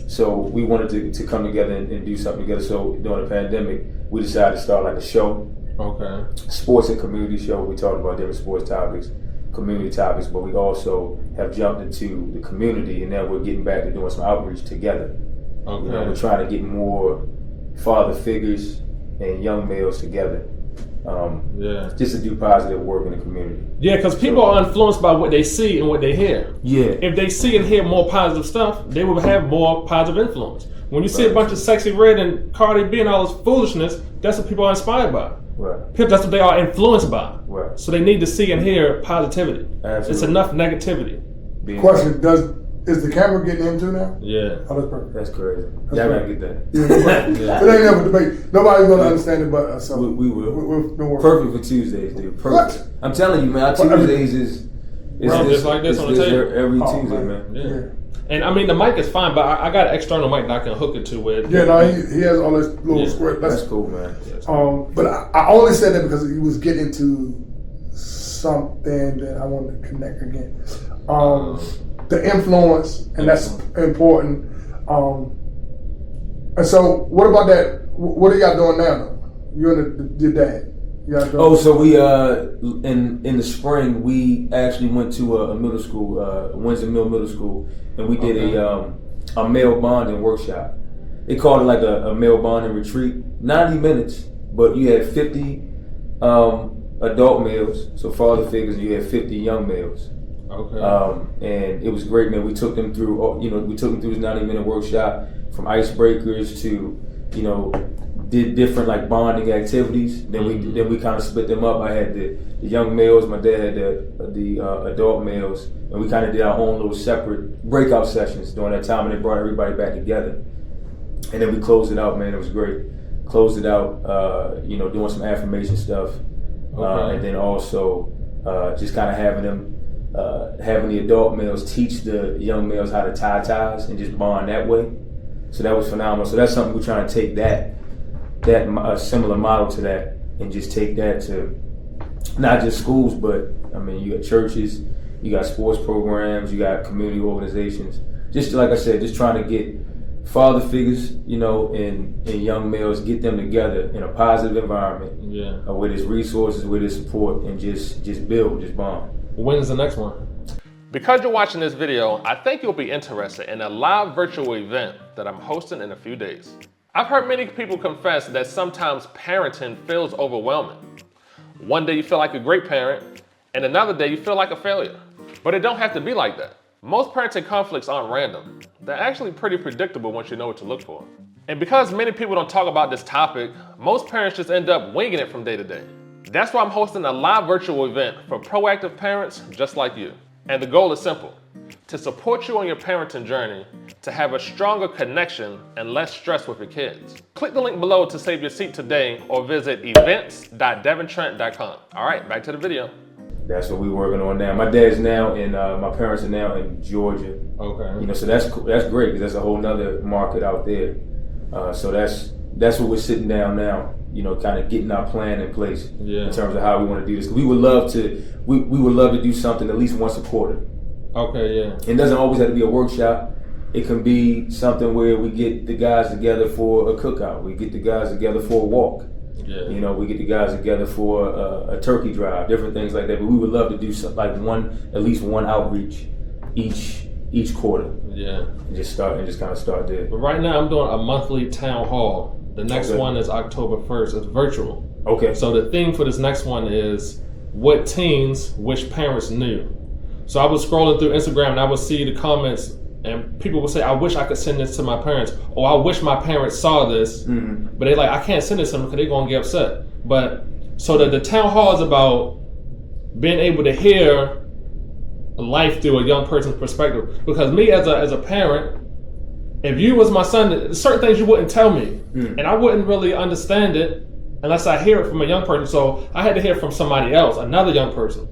So we wanted to come together and do something together. So during the pandemic, we decided to start like a show. Okay. Sports and community show. We talked about different sports topics, community topics, but we also have jumped into the community, and now we're getting back to doing some outreach together. Okay. We're trying to get more father figures and young males together. Just to do positive work in the community. Yeah, because people are influenced by what they see and what they hear. Yeah. If they see and hear more positive stuff, they will have more positive influence. When you see a bunch of Sexy Red and Cardi B and all this foolishness, that's what people are inspired by. Right. That's what they are influenced by. Right. So they need to see and hear positivity. Absolutely. It's enough negativity. Question: Is the camera getting into now? Yeah. Oh, that's perfect. That's crazy. Y'all gotta get that. Yeah. It ain't never debate. Nobody's gonna understand it but us. So we will. We're perfect for Tuesdays, dude. Perfect. What? I'm telling you, man. Our Tuesdays is just like this on the table. Every Tuesday, man. Yeah. And I mean, the mic is fine, but I got an external mic that I can hook it to with. Yeah, no, he has all this little square. That's cool, man. But I only said that because he was getting into something that I wanted to connect again. The influence, and that's important. And so, what about that? What are y'all doing now, though? You and your dad. So we in the spring we actually went to a middle school, Windsor Middle School, and we did a male bonding workshop. They called it like a male bonding retreat. 90 minutes, but you had 50 adult males, so father figures, and you had 50 young males. Okay. And it was great, man. We took them through, this 90-minute workshop, from icebreakers to, did different like bonding activities. Then we kind of split them up. I had the young males, my dad had the adult males, and we kind of did our own little separate breakout sessions during that time, and it brought everybody back together. And then we closed it out, man. It was great. Closed it out, doing some affirmation stuff, and then also just kind of having the adult males teach the young males how to tie ties and just bond that way. So that was phenomenal. So that's something we're trying to take that similar model to that and just take that to not just schools, but I mean, you got churches, you got sports programs, you got community organizations. Just like I said, just trying to get father figures, and young males, get them together in a positive environment, with his resources, with his support, and just build, just bond. When's the next one? Because you're watching this video, I think you'll be interested in a live virtual event that I'm hosting in a few days. I've heard many people confess that sometimes parenting feels overwhelming. One day you feel like a great parent, and another day you feel like a failure. But it don't have to be like that. Most parenting conflicts aren't random. They're actually pretty predictable once you know what to look for. And because many people don't talk about this topic, most parents just end up winging it from day to day. That's why I'm hosting a live virtual event for proactive parents just like you. And the goal is simple: to support you on your parenting journey, to have a stronger connection and less stress with your kids. Click the link below to save your seat today or visit events.devintrent.com. All right, back to the video. That's what we're working on now. My dad's now in, my parents are now in Georgia. Okay. You know, so that's great because that's a whole nother market out there. So that's what we're sitting down now. You know, kind of getting our plan in place in terms of how we want to do this. We would love to do something at least once a quarter. Okay, yeah. It doesn't always have to be a workshop. It can be something where we get the guys together for a cookout. We get the guys together for a walk. Yeah. You know, we get the guys together for a turkey drive, different things like that. But we would love to do something like at least one outreach each quarter. Yeah. And just kind of start there. But right now I'm doing a monthly town hall. The next one is October 1st. It's virtual. Okay. So the theme for this next one is what teens wish parents knew. So I was scrolling through Instagram and I would see the comments and people would say, I wish I could send this to my parents, or I wish my parents saw this, but they're like, I can't send this to them because they're going to get upset. But so the town hall is about being able to hear life through a young person's perspective. Because me as a parent, if you was my son, there's certain things you wouldn't tell me, and I wouldn't really understand it unless I hear it from a young person. So I had to hear from somebody else, another young person.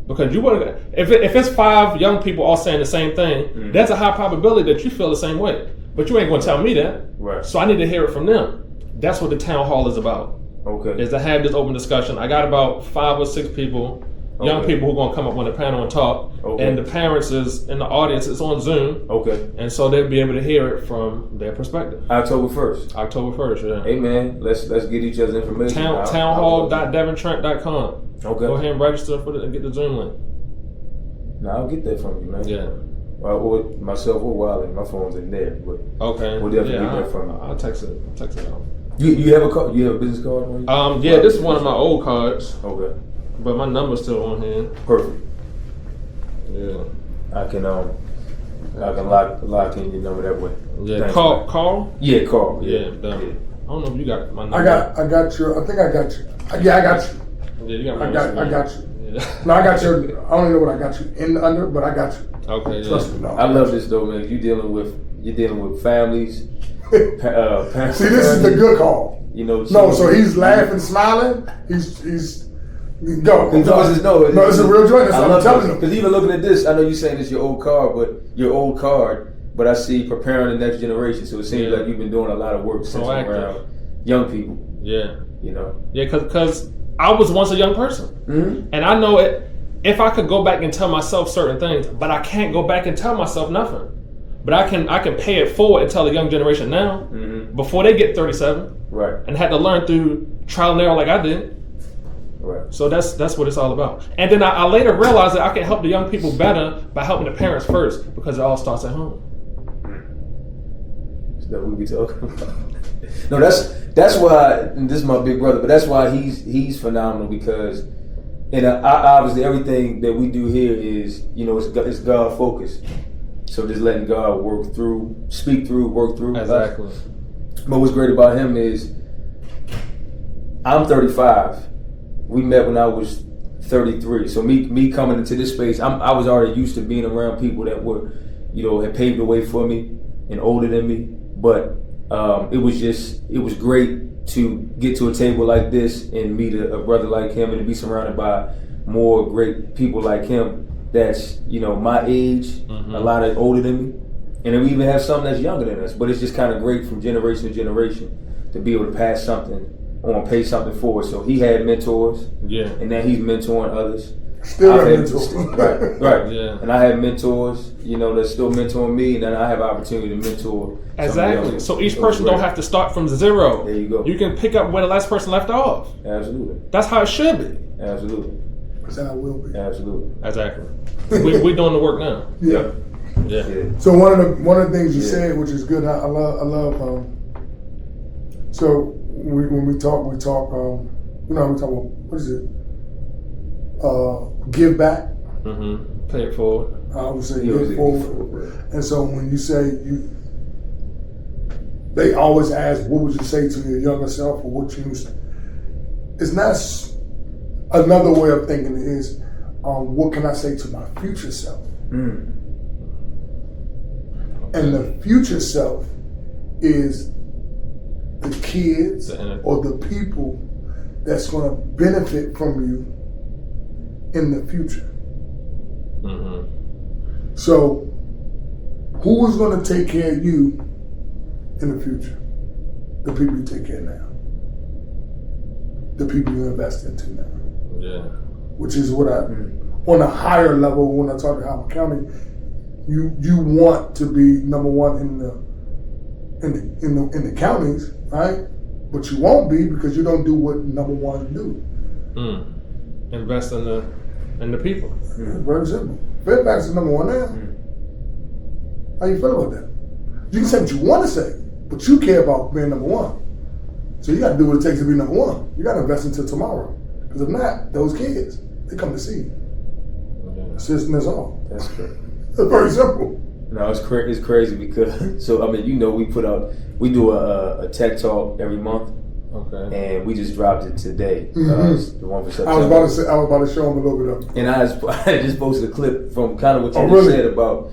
Because you wouldn't, if it's 5 young people all saying the same thing, that's a high probability that you feel the same way. But you ain't gonna tell me that. Right. So I need to hear it from them. That's what the town hall is about. Okay. Is to have this open discussion. I got about 5 or 6 people, young people who are gonna come up on the panel and talk. Okay. And the parents is in the audience. It's on Zoom. Okay. And so they'll be able to hear it from their perspective. October 1st. October 1st, yeah. Hey man, let's get each other's information. Townhall.devintrent.com. Okay. Go ahead and register for it and get the Zoom link. No, I'll get that from you, man. Yeah. Or myself or Wiley. My phone's in there, but Okay. we'll definitely get that from you. I'll text it out. You have a card? You have a business card on you? Yeah, this is one of my old cards, Okay. but my number's still on here. Perfect. Yeah. I can lock in your number that way. Yeah. Thanks, Carl. man. Carl. Yeah, Carl. Yeah. Done. Yeah. I don't know if you got my number. I think I got you. Yeah, I got you. Yeah, you got my I number. got you. Yeah. No, I got your. I don't know what I got you under, but I got you. Okay. Trust Yeah. me, no. I love this though, man. You're dealing with families. Parents. See, this is the good call. You know. No, so he's laughing, smiling. He's go. No, it's a real joint. That's what I'm telling him. Because even looking at this, I know you're saying it's your old card, but I see preparing the next generation. So it seems like you've been doing a lot of work since around young people. Yeah. You know. Yeah, because I was once a young person, and I know it. If I could go back and tell myself certain things, but I can't go back and tell myself nothing. But I can pay it forward and tell the young generation now, before they get 37, Right. and had to learn through trial and error like I did. Right. So that's what it's all about. And then I later realized that I can help the young people better by helping the parents first, because it all starts at home. That we be talking about. No, that's why, and this is my big brother, but that's why he's phenomenal, because obviously everything that we do here is, you know, it's God focused. So just letting God work through, speak through, work through. Exactly. But what's great about him is I'm 35. We met when I was 33. So me coming into this space, I was already used to being around people that were, you know, had paved the way for me and older than me. But it was great to get to a table like this and meet a brother like him, and to be surrounded by more great people like him that's, you know, my age, a lot of older than me. And then we even have some that's younger than us. But it's just kind of great from generation to generation to be able to pass something on, pay something forward. So he had mentors, and now he's mentoring others. Still have mentors. Right. Yeah. And I have mentors, you know, that's still mentoring me, and then I have opportunity to mentor. Exactly. So each person don't have to start from zero. There you go. You can pick up where the last person left off. Absolutely. That's how it should be. Absolutely. That's how it will be. Absolutely. Exactly. We're doing the work now. Yeah. Yeah. So one of the things you said, which is good, I love. So when we talk. We talk about, what is it? Give back. Pay it forward. I would say give forward. And so when you say they always ask, what would you say to your younger self, or what you? It's not another way of thinking is, what can I say to my future self? And the future self is the kids or the people that's going to benefit from you in the future. So, who is going to take care of you in the future? The people you take care of now. The people you invest into now. Yeah. Which is what on a higher level, when I talk to Howard County, you want to be number one in the counties, right? But you won't be because you don't do what number one do. Invest in the people. Very simple. Fairfax is number one now. How you feel about that? You can say what you want to say, but you care about being number one. So you got to do what it takes to be number one. You got to invest until tomorrow. Because if not, those kids, they come to see you. That's all. That's great. It's very simple. No, it's crazy because we do a tech talk every month. Okay. And we just dropped it today. The one for September. I was about to show them a little bit of it. And I just posted a clip from kind of what you just said about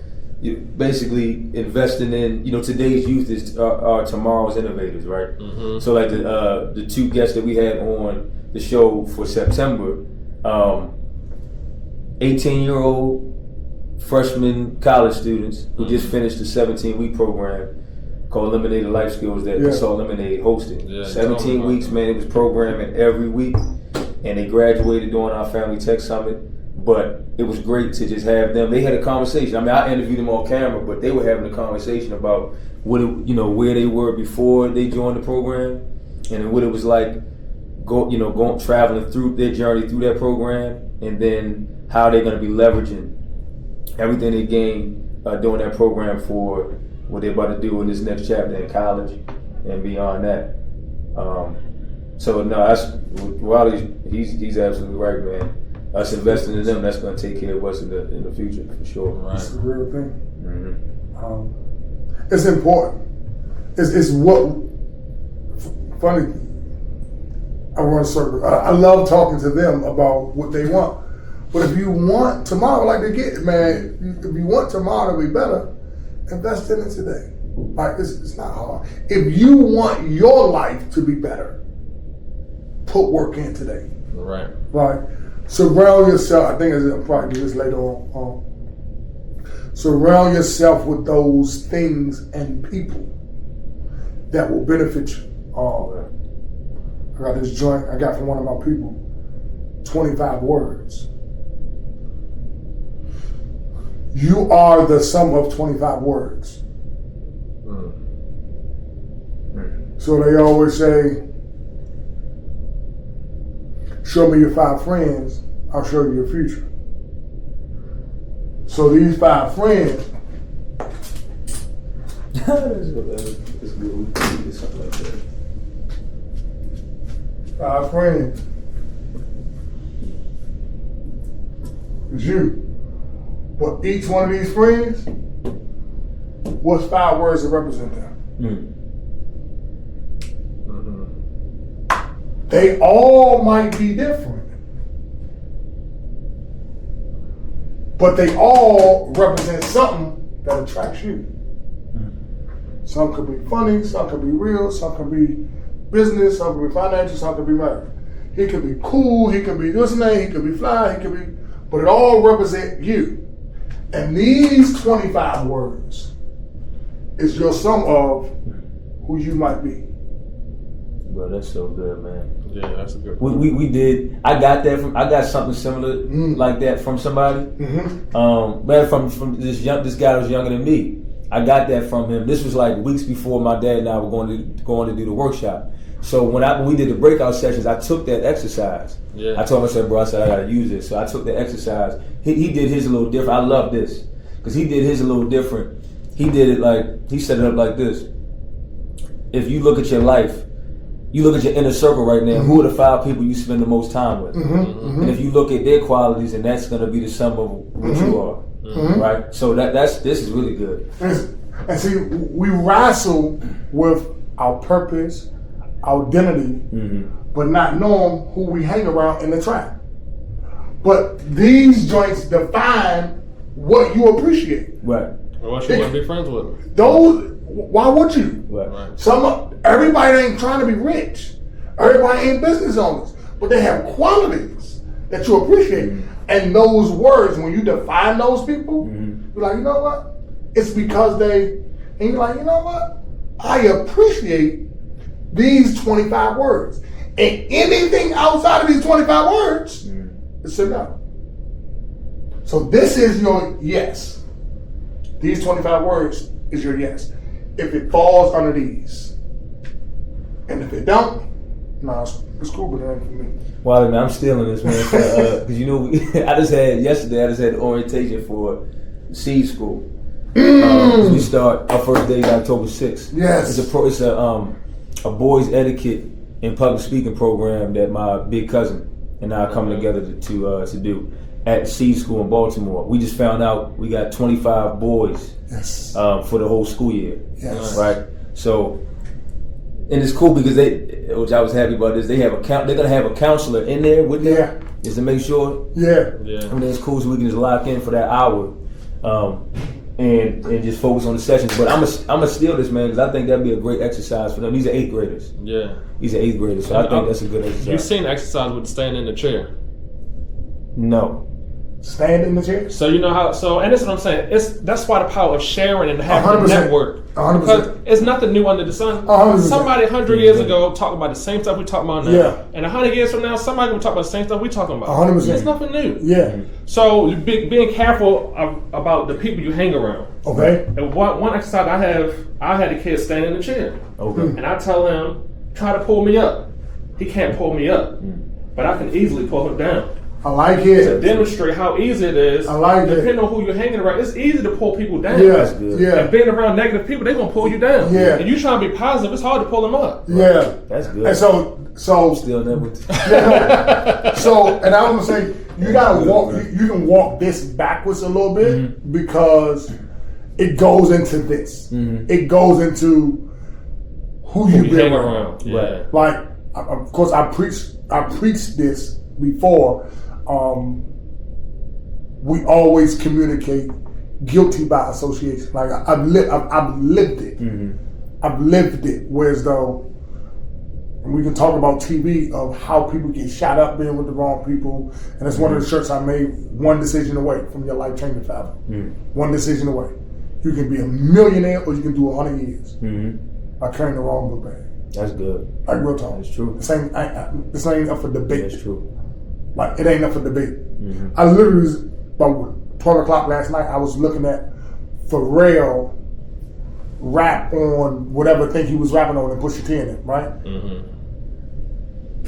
basically investing in, today's youth are tomorrow's innovators, right? So like the two guests that we had on the show for September, 18-year-old freshman college students who just finished the 17-week program called Lemonade Life Skills that we saw Lemonade hosting. 17 weeks, man. It was programming every week, and they graduated during our Family Tech Summit. But it was great to just have them. They had a conversation. I mean, I interviewed them on camera, but they were having a conversation about where they were before they joined the program, and what it was like, going traveling through their journey through that program, and then how they're going to be leveraging everything they gained during that program for what they're about to do in this next chapter in college and beyond that. So no, that's Wiley's. He's absolutely right, man. Us investing in them, that's going to take care of us in the future for sure. Right. It's a real thing. It's important. It's what funny. I run circles. I love talking to them about what they want. But if you want tomorrow, like they get, man, if you want tomorrow to be better, invest in it today. Like it's not hard. If you want your life to be better, put work in today. Right. Right. Surround yourself. I think I'll probably do this later on. Surround yourself with those things and people that will benefit you. I got this joint I got from one of my people. 25 words. You are the sum of 25 words. So they always say, show me your 5 friends, I'll show you your future. So these 5 friends. That's good. We can do something like that. 5 friends. It's you. But each one of these friends, what's 5 words that represent them? They all might be different, but they all represent something that attracts you. Some could be funny, some could be real, some could be business, some could be financial, some could be married. He could be cool, he could be this and that, he could be fly, he could be, but it all represent you. And these 25 words is your sum of who you might be. Bro, that's so good, man. Yeah, that's a good. We did. I got something similar like that from somebody. From this guy was younger than me. I got that from him. This was like weeks before my dad and I were going to do the workshop. So when we did the breakout sessions, I took that exercise. Yeah. I told myself, bro, I gotta use this. So I took the exercise. He did his a little different. I love this because he did his a little different. He did it he set it up like this. If you look at your life, you look at your inner circle right now, who are the 5 people you spend the most time with? And if you look at their qualities, and that's going to be the sum of what you are, right? So this is really good. And see, we wrestle with our purpose, our identity, but not knowing who we hang around in the trap. But these joints define what you appreciate. Right. Or else you wouldn't be friends with them. Those, why would you? Right. Everybody ain't trying to be rich. Everybody ain't business owners, but they have qualities that you appreciate. And those words, when you define those people, you're like, you know what? It's because and you're like, you know what? I appreciate these 25 words. And anything outside of these 25 words, it's a no. So this is your yes. These 25 words is your yes. If it falls under these, and if it don't, no, it's cool, but it ain't for me. Well, man, I'm stealing this, man. Because you know, I just had orientation for seed school. We start our first day is October 6th. Yes, it's a boys etiquette and public speaking program that my big cousin and I are coming together to do at seed school in Baltimore. We just found out we got 25 boys. Yes. For the whole school year. Yes. Right. So, and it's cool because which I was happy about this. They're gonna have a counselor in there with them, just to make sure. Yeah. I mean, it's cool so we can just lock in for that hour, and just focus on the sessions. But I'm gonna steal this, man, because I think that'd be a great exercise for them. These are 8th graders. Yeah. These are 8th graders, so I think that's a good exercise. You've seen exercise with staying in the chair. No. Stand in the chair. So you know how. So and that's what I'm saying. That's why the power of sharing and having a network. 100%. Because it's nothing new under the sun. 100%. Somebody 100 years ago talked about the same stuff we talking about now. Yeah. And 100 years from now, somebody will talk about the same stuff we talking about. 100%. It's nothing new. Yeah. So being careful about the people you hang around. Okay. And one exercise I had a kid stand in the chair. Okay. And I tell him, try to pull me up. He can't pull me up, but I can easily pull him down. I like it. To demonstrate how easy it is. I like it. Depending on who you're hanging around, it's easy to pull people down. Yeah. That's good. Yeah. And being around negative people, they're gonna pull you down. Yeah. And you trying to be positive, it's hard to pull them up. Yeah. That's good. And so Steal that with. and I was gonna say you gotta walk. You can walk this backwards a little bit because it goes into this. It goes into who you hang been around. Yeah. Like, of course, I preached this before. We always communicate guilty by association. Like I've lived it. I've lived it. Whereas though, and we can talk about TV of how people get shot up being with the wrong people, and it's one of the shirts I made. One decision away from your life changing forever. One decision away. You can be a millionaire or you can do 100 years by carrying the wrong book bag. That's good. Like real talk. That's true. This ain't up for debate. That's true. Like it ain't up for debate. I literally was about 12 o'clock last night. I was looking at Pharrell rap on whatever thing he was rapping on and Pusha T in it, right?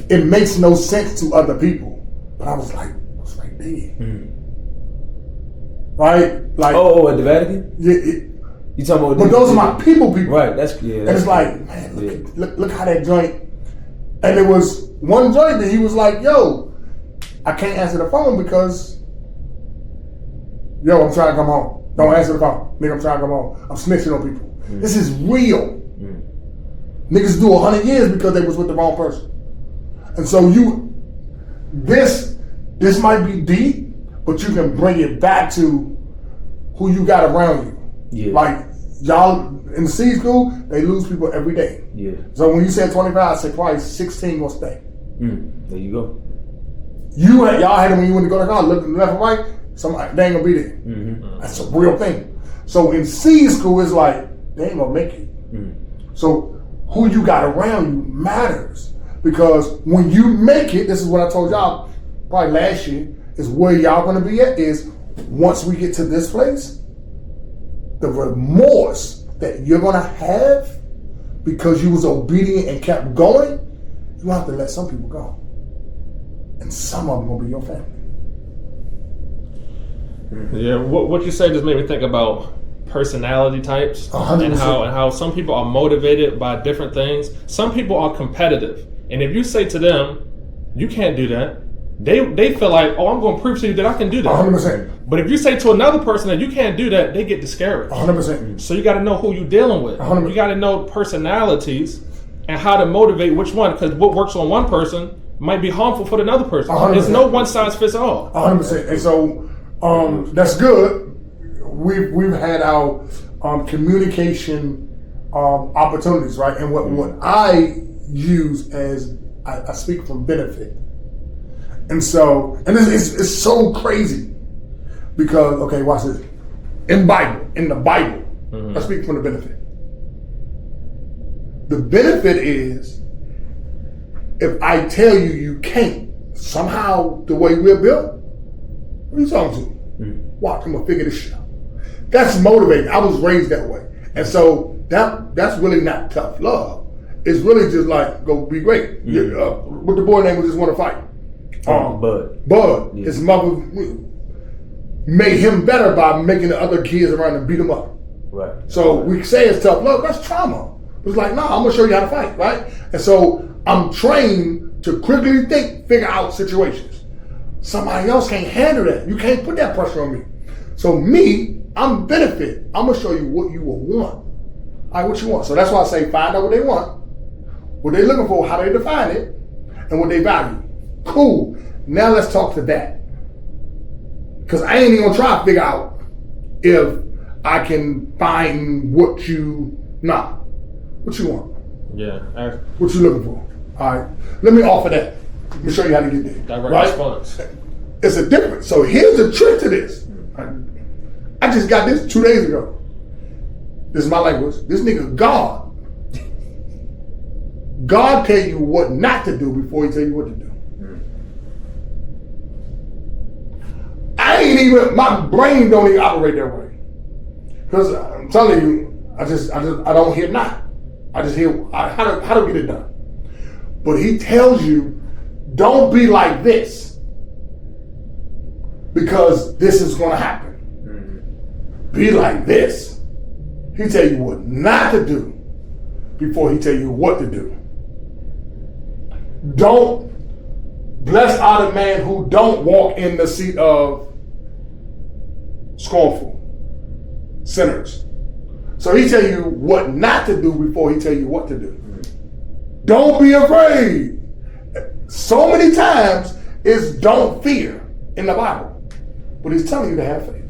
It makes no sense to other people, but I was like, what's right there? Right? Like, at the Vatican? Yeah. You talking about? But those are my people. Right. That's and it's like, man, look how that joint. And it was one joint that he was like, yo, I can't answer the phone because, I'm trying to come home. Don't answer the phone. Nigga, I'm trying to come home. I'm snitching on people. This is real. Niggas do 100 years because they was with the wrong person. And so this might be deep, but you can bring it back to who you got around you. Yeah. Like, y'all in the seed school, they lose people every day. Yeah. So when you said 25, I said probably 16 gonna stay. There you go. Y'all had it when you went to go to college, look left and right, somebody, they ain't gonna be there. That's a real thing. So in seed school, it's like, they ain't gonna make it. So who you got around you matters. Because when you make it, this is what I told y'all probably last year, is where y'all gonna be at is once we get to this place, the remorse that you're gonna have because you was obedient and kept going, you have to let some people go. And some of them will be your family. Yeah, what you say just made me think about personality types 100%. and how some people are motivated by different things. Some people are competitive, and if you say to them, "You can't do that," they feel like, "Oh, I'm going to prove to you that I can do that." 100%. But if you say to another person that you can't do that, they get discouraged. 100%. So you got to know who you're dealing with. 100%. You got to know personalities and how to motivate which one, because what works on one person might be harmful for another person. 100%. There's no one size fits all. 100%. And so that's good. We've had our communication opportunities, right? And what I use as I speak from benefit. And so, and it's so crazy because, okay, watch this. In the Bible, I speak from the benefit. The benefit is if I tell you you can't, somehow the way we're built, what are you talking to? Watch, I'm gonna figure this shit out. That's motivating. I was raised that way. And so that's really not tough love. It's really just like, go be great. What the boy name was just want to fight. Bud. Yeah. His mother made him better by making the other kids around him beat him up. Right. So we say it's tough love, that's trauma. It's like, no, I'm gonna show you how to fight, right? And so I'm trained to quickly figure out situations. Somebody else can't handle that. You can't put that pressure on me. So me, I'm benefit. I'm gonna show you what you will want. All right, what you want. So that's why I say find out what they want, what they're looking for, how they define it, and what they value. Cool. Now let's talk to that. Because I ain't even gonna try to figure out if I can find what you want. Yeah. What you looking for? All right. Let me offer that. Let me show you how to get there. Direct response. It's a difference. So here's the trick to this. I just got this 2 days ago. This is my language. This nigga God. God tell you what not to do before he tell you what to do. My brain don't even operate that way. Because I'm telling you, I don't hear not. I just hear how to get it done. But he tells you, don't be like this. Because this is going to happen. Be like this. He tell you what not to do before he tell you what to do. Blessed are the man who don't walk in the seat of scornful sinners. So he tell you what not to do before he tell you what to do. Don't be afraid. So many times it's don't fear in the Bible. But he's telling you to have faith.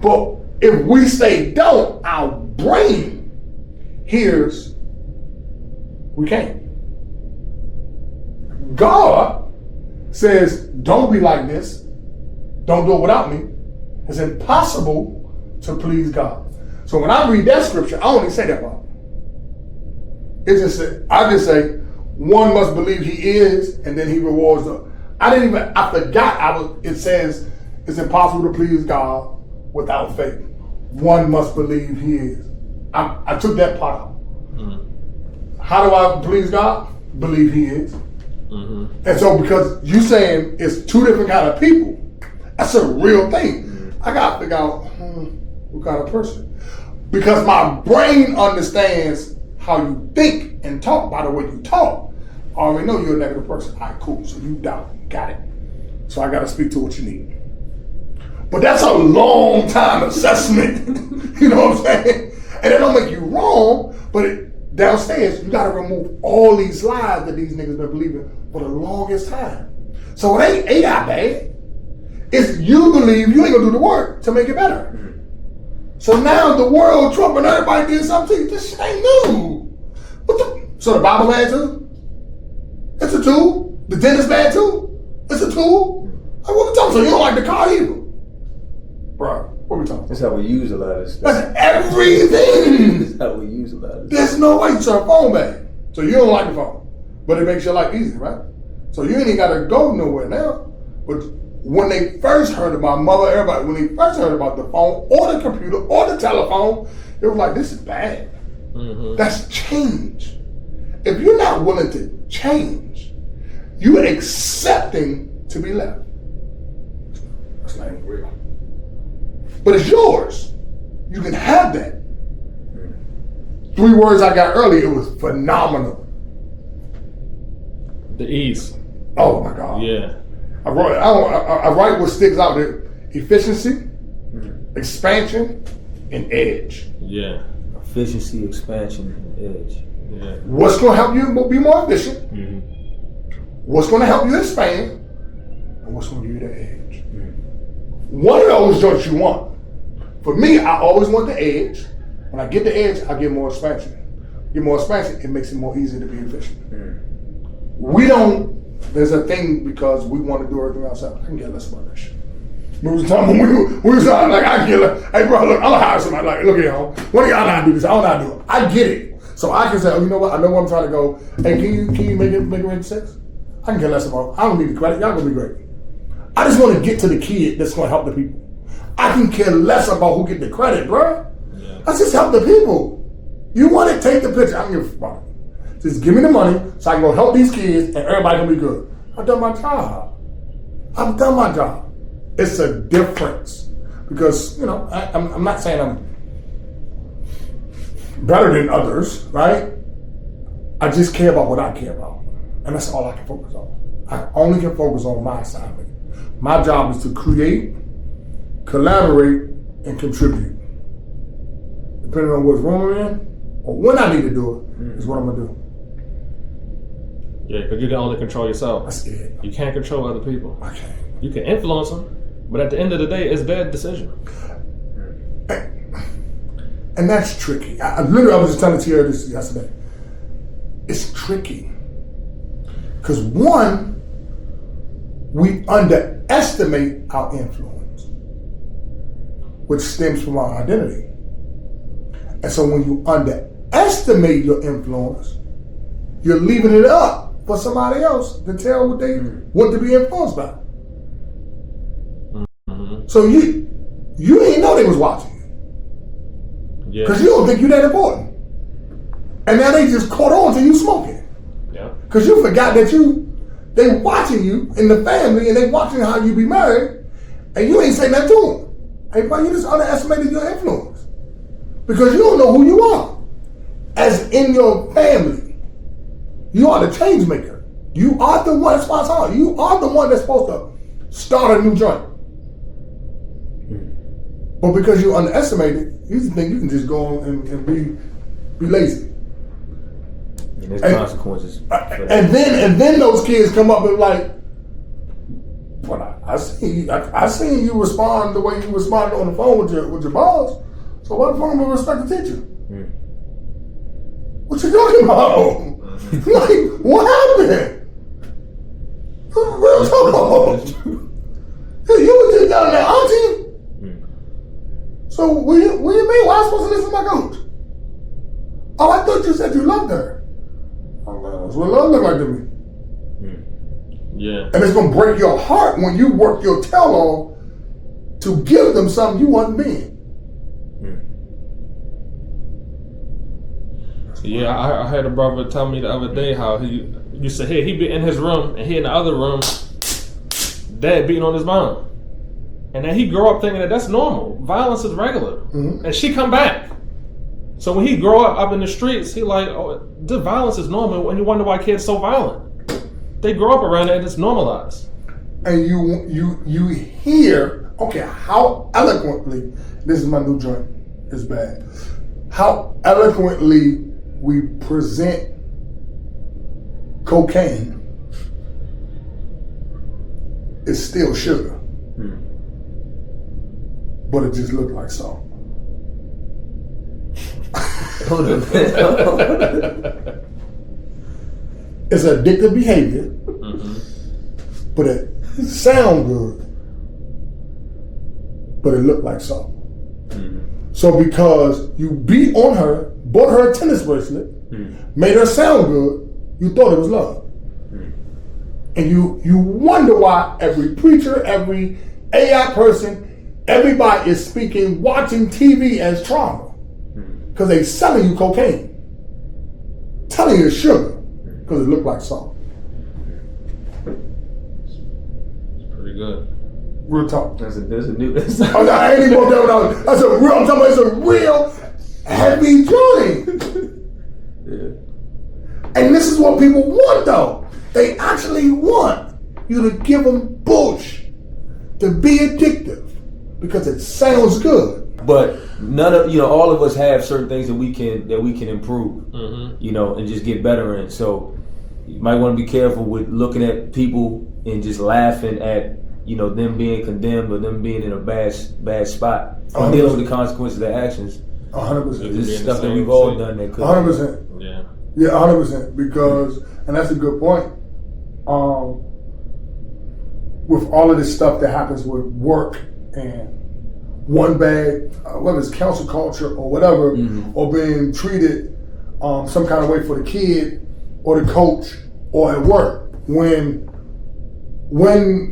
But if we say don't, our brain hears we can't. God says, don't be like this. Don't do it without me. It's impossible to please God. So when I read that scripture, I only say that part. I just say, one must believe he is, and then he rewards them. I forgot it says it's impossible to please God without faith. One must believe he is. I took that part out. How do I please God? Believe he is. And so because you saying it's two different kind of people, that's a real thing. I got to figure out what kind of person. Because my brain understands how you think and talk by the way you talk. I already know you're a negative person. All right, cool. So you doubt. Got it. So I got to speak to what you need. But that's a long time assessment. You know what I'm saying? And it don't make you wrong, but downstairs, you got to remove all these lies that these niggas been believing for the longest time. So it ain't that bad. It's you believe you ain't gonna do the work to make it better. So now the world, Trump and everybody did something to you. This shit ain't new. So the Bible bad too? It's a tool. The dentist bad too? It's a tool. Like, what we talking about? You don't like the car either. Bro, what we talking about? That's how we use a lot of stuff. That's everything. That's how we use a lot of stuff. There's no way you turn a phone back. So you don't like the phone. But it makes your life easy, right? So you ain't even gotta go nowhere now. But when they first heard about mother, everybody, when they first heard about the phone or the computer or the telephone, it was like, this is bad. That's change. If you're not willing to change, you're accepting to be left. That's not even real. But it's yours. You can have that. 3 words I got earlier, it was phenomenal. The ease. Oh my God. Yeah. I write what sticks out there. Efficiency, expansion, and edge. Yeah. Efficiency, expansion, and edge. Yeah. What's going to help you be more efficient? what's going to help you expand, and what's going to give you the edge. One of those joints you want. For me, I always want the edge. When I get the edge, I get more expansion. Get more expansion, it makes it more easy to be efficient. We don't, there's a thing because we want to do everything ourselves. I can get less about that shit. We was talking, we was like, I can get less. Hey bro, look, I'll hire somebody like, look here, one of y'all not do this, I don't know how to do it. I get it. So I can say, oh, you know what, I know where I'm trying to go. Hey, can you make it rain 6? I can get less about it. I don't need the credit, y'all gonna be great. I just want to get to the kid that's gonna help the people. I can care less about who get the credit, bro. Yeah. Let's just help the people. You want to take the picture, I don't give a fuck. Just give me the money so I can go help these kids and everybody can be good. I've done my job. I've done my job. It's a difference. Because, you know, I'm not saying I'm better than others, right? I just care about what I care about. And that's all I can focus on. I only can focus on my assignment. My job is to create, collaborate, and contribute. Depending on which room I'm in, or when I need to do it, is what I'm gonna do. Yeah, because you can only control yourself. That's it. You can't control other people. I can't. You can influence them, but at the end of the day, it's their decision. And that's tricky. I was just telling Tierra this yesterday. It's tricky. Because one, we underestimate our influence, which stems from our identity. And so when you underestimate your influence, you're leaving it up for somebody else to tell what they want to be influenced by. Mm-hmm. So you didn't know they was watching you. Yeah. Because you don't think you're that important. And now they just caught on to you smoking. Yeah. Because you forgot that they watching you in the family and they watching how you be married and you ain't saying that to them. Hey, bro, you just underestimated your influence. Because you don't know who you are. As in your family, you are the change maker. You are the one responsible. You are the one that's supposed to start a new joint. But because you underestimate it, you think you can just go on and be lazy. And there's consequences. And then those kids come up and like, well, I seen you respond the way you responded on the phone with your boss. So why the fuck am I respect the teacher? What you talking about? Like, what happened? Real talk. You was just down there, auntie. So what do you mean? Why am I supposed to listen to my coach? Oh, I thought you said you loved her. That's what love look like to me. Yeah. And it's gonna break your heart when you work your tail off to give them something you wasn't being. Yeah, I heard a brother tell me the other day how he used to hear he be in his room and he in the other room, dad beating on his mom. And then he grow up thinking that that's normal. Violence is regular. Mm-hmm. And she come back. So when he grow up in the streets, he like, oh, the violence is normal. And you wonder why kids so violent. They grow up around it and it's normalized. And you hear, okay, how eloquently, this is my new joint, it's bad. How eloquently we present cocaine is still sugar. But it just looked like salt. It's addictive behavior, but it sounds good, but it looked like salt. So because you beat on her, bought her a tennis bracelet, made her sound good, you thought it was love. And you wonder why every preacher, every AI person, everybody is speaking, watching TV as trauma. Because they selling you cocaine. Telling you it's sugar. Because it looked like salt. It's pretty good. Real talk. There's a new. I ain't even gonna tell you that's a real. I'm talking about it's a real heavy joint. Yeah. And this is what people want, though. They actually want you to give them push to be addictive because it sounds good. But none of all of us have certain things that we can improve, and just get better in. So you might want to be careful with looking at people and just laughing at them being condemned or them being in a bad spot. Or dealing with the consequences of their actions. 100%. This is stuff that we've all done that could. 100%. Yeah. Yeah, 100%. Because, and that's a good point. With all of this stuff that happens with work and one bag, whether it's council culture or whatever, or being treated some kind of way for the kid or the coach or at work, when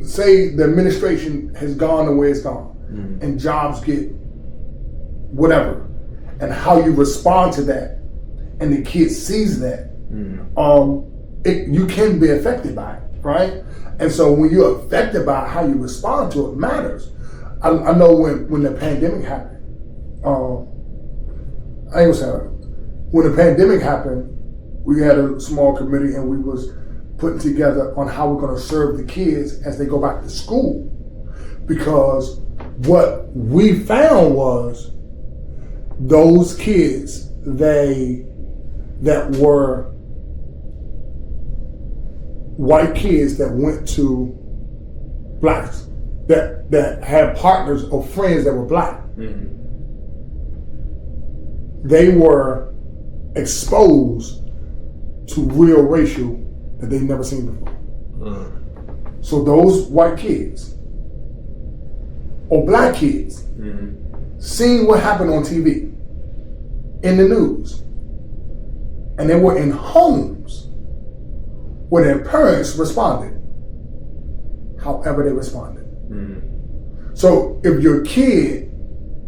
say the administration has gone the way it's gone and jobs get whatever, and how you respond to that, and the kid sees that, you can be affected by it, right? And so when you're affected by how you respond to it matters. I know when the pandemic happened, when the pandemic happened, we had a small committee and we was putting together on how we're going to serve the kids as they go back to school. Because what we found was those kids, that were white kids that went to blacks, that had partners or friends that were black, they were exposed to real racial that they'd never seen before. So those white kids or black kids seeing what happened on TV, in the news, and they were in homes where their parents responded however they responded. So if your kid,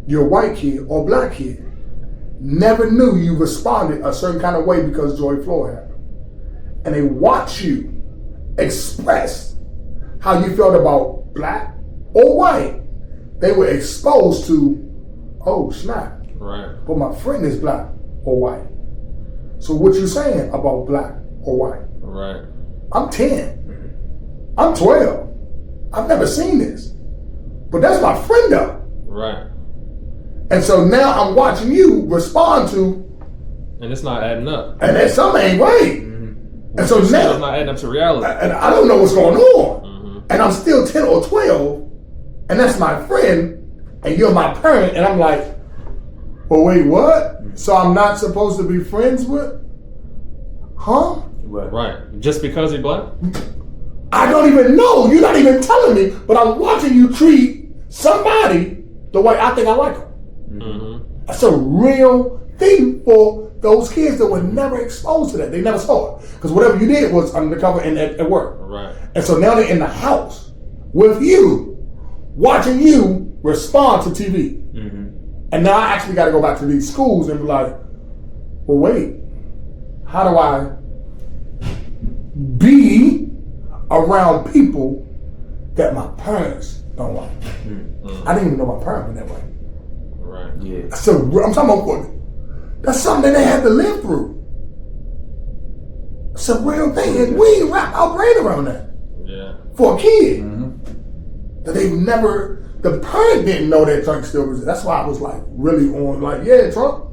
your white kid or black kid, never knew you responded a certain kind of way because George Floyd happened, and they watch you express how you felt about black or white, they were exposed to, oh snap, right? But my friend is black or white. So what you saying about black or white? Right. I'm 10. I'm 12. I've never seen this. But that's my friend though. Right. And so now I'm watching you respond to, and it's not adding up. And that something ain't right. And so now it's not adding up to reality. And I don't know what's going on. And I'm still 10 or 12, and that's my friend, and you're my parent, and I'm like, well, wait, what? So I'm not supposed to be friends with? Huh? Right. Just because he's black? I don't even know. You're not even telling me, but I'm watching you treat somebody the way I think I like them. That's a real thing for those kids that were never exposed to that. They never saw it. Because whatever you did was undercover and at work. Right. And so now they're in the house with you, watching you respond to TV. And now I actually got to go back to these schools and be like, well, wait, how do I be around people that my parents don't like? I didn't even know my parents were that way. Right. Yeah. So I'm talking about, that's something they had to live through. It's a real thing, and we wrap our brain around that. Yeah. For a kid that they've never. The parent didn't know that Trump still was. That's why I was like really on, like, yeah, Trump,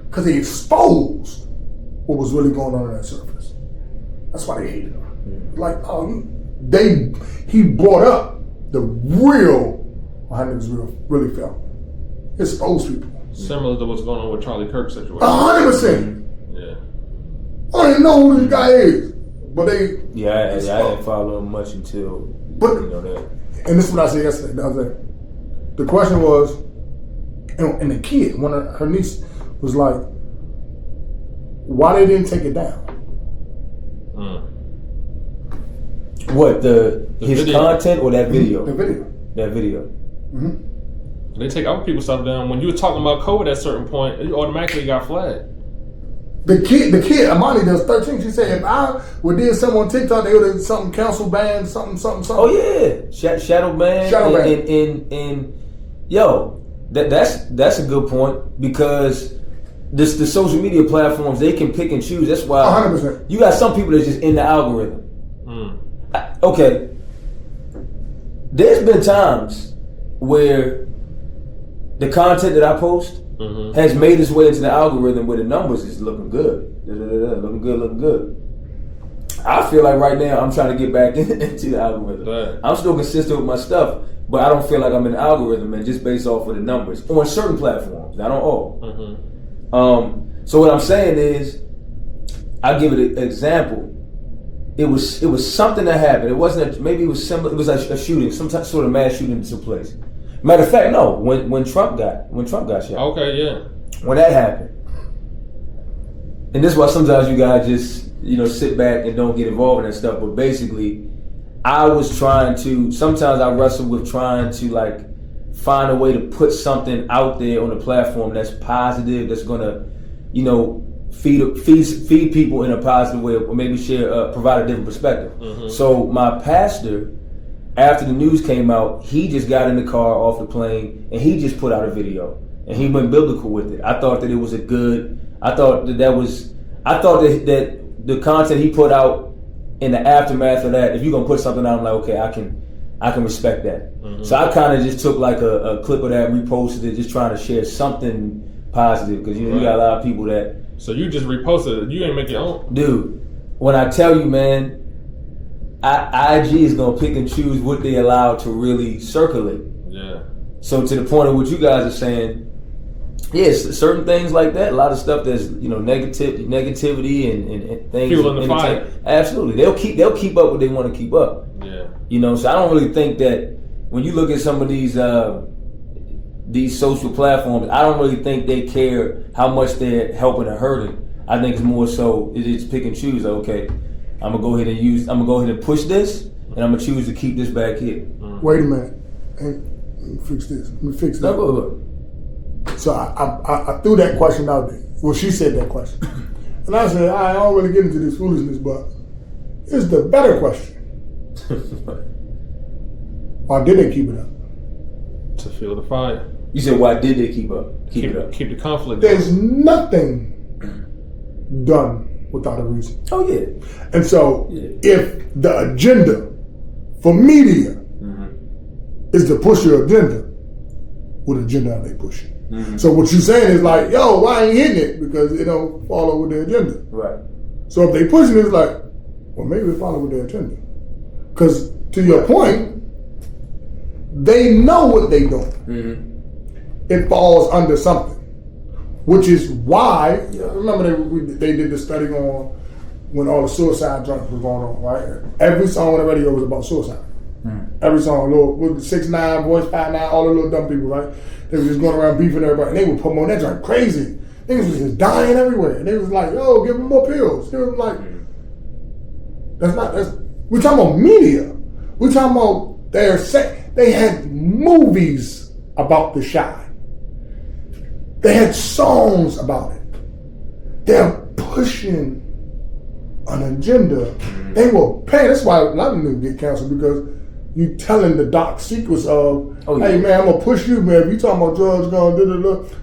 because he exposed what was really going on that surface. That's why they hated him. Like, he brought up the real, how niggas really felt. Exposed people. Similar to what's going on with Charlie Kirk's situation. 100%. Yeah. I don't even know who this guy is, but they. Yeah, I didn't follow him much until that. And this is what I said yesterday. The other day, the question was, and the kid, one of her niece, was like, why they didn't take it down? What his video. content or that video? The video. That video. They take other people's stuff down. When you were talking about COVID at a certain point, it automatically got flagged. The kid, Amani does 13. She said if I would did something on TikTok, they would have something council banned, something. Oh yeah, shadow ban. And yo, that's a good point, because the social media platforms, they can pick and choose. That's why 100%. You got some people that's just in the algorithm. Okay, there's been times where the content that I post has made its way into the algorithm where the numbers is looking good. Looking good. I feel like right now I'm trying to get back into the algorithm. Right. I'm still consistent with my stuff, but I don't feel like I'm in the algorithm, and just based off of the numbers on certain platforms, not on all. So what I'm saying is, I'll give it an example. It was something that happened. It wasn't. Maybe it was similar. It was a shooting, some sort of mass shooting that took place. Matter of fact, no. When Trump got shot. Okay, yeah. When that happened, and this is why sometimes you guys just sit back and don't get involved in that stuff. But basically, I was trying to. Sometimes I wrestle with trying to find a way to put something out there on the platform that's positive, that's gonna, feed people in a positive way, or maybe provide a different perspective. So my pastor, after the news came out, he just got in the car off the plane and he just put out a video, and he went biblical with it. I thought that it was I thought that the content he put out in the aftermath of that, if you're gonna put something out, I'm like, okay, I can respect that. So I kind of just took a clip of that, reposted it, just trying to share something positive, because you got a lot of people that. So you just reposted it. You ain't make your own. Dude, when I tell you, man, IG is gonna pick and choose what they allow to really circulate. Yeah. So to the point of what you guys are saying, yes, certain things like that, a lot of stuff that's negativity and things. Fueling the fire. Absolutely, they'll keep up what they want to keep up. Yeah. So I don't really think that when you look at some of these social platforms, I don't really think they care how much they're helping or hurting. I think it's more so it's pick and choose. Okay, I'm gonna go ahead and push this, and I'm gonna choose to keep this back here. Wait a minute. Hey, let me fix this. Let me fix that. Look. So I threw that question out there. Well, she said that question. And I said, I don't really get into this foolishness, but here's the better question. Why did they keep it up? To fuel the fire. You said, why did they keep it up? Keep the conflict. There's nothing done without a reason. Oh, yeah. And so if the agenda for media is to push your agenda, what agenda are they pushing? So what you're saying is like, yo, why ain't hitting it? Because it don't follow with their agenda. Right. So if they pushing it, it's like, well, maybe it follow with their agenda. Because to your point, they know what they doing. It falls under something, which is why, remember they did the study on when all the suicide joints was going on, right? Every song on the radio was about suicide. Every song, little 6ix9ine, Voice 5'9", all the little dumb people, right? They were just going around beefing everybody, and they would promote that joint crazy. Niggas was just dying everywhere. And they was like, yo, give them more pills. They was like, we're talking about media. We're talking about they had movies about the Shy. They had songs about it. They're pushing an agenda. They were paying. That's why a lot of them get canceled, because you telling the dark secrets of, hey man, I'm gonna push you, man. If you talking about drugs,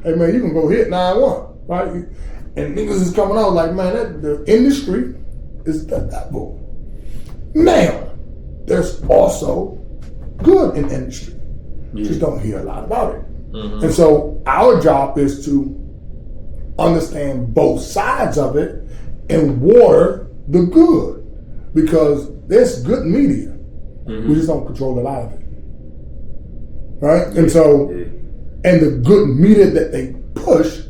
hey man, you can go hit 911, right? And niggas is coming out like, man, the industry is the devil. Now, there's also good in industry. You just don't hear a lot about it. And so our job is to understand both sides of it and water the good, because there's good media. We just don't control a lot of it. Right? And so, and the good media that they push,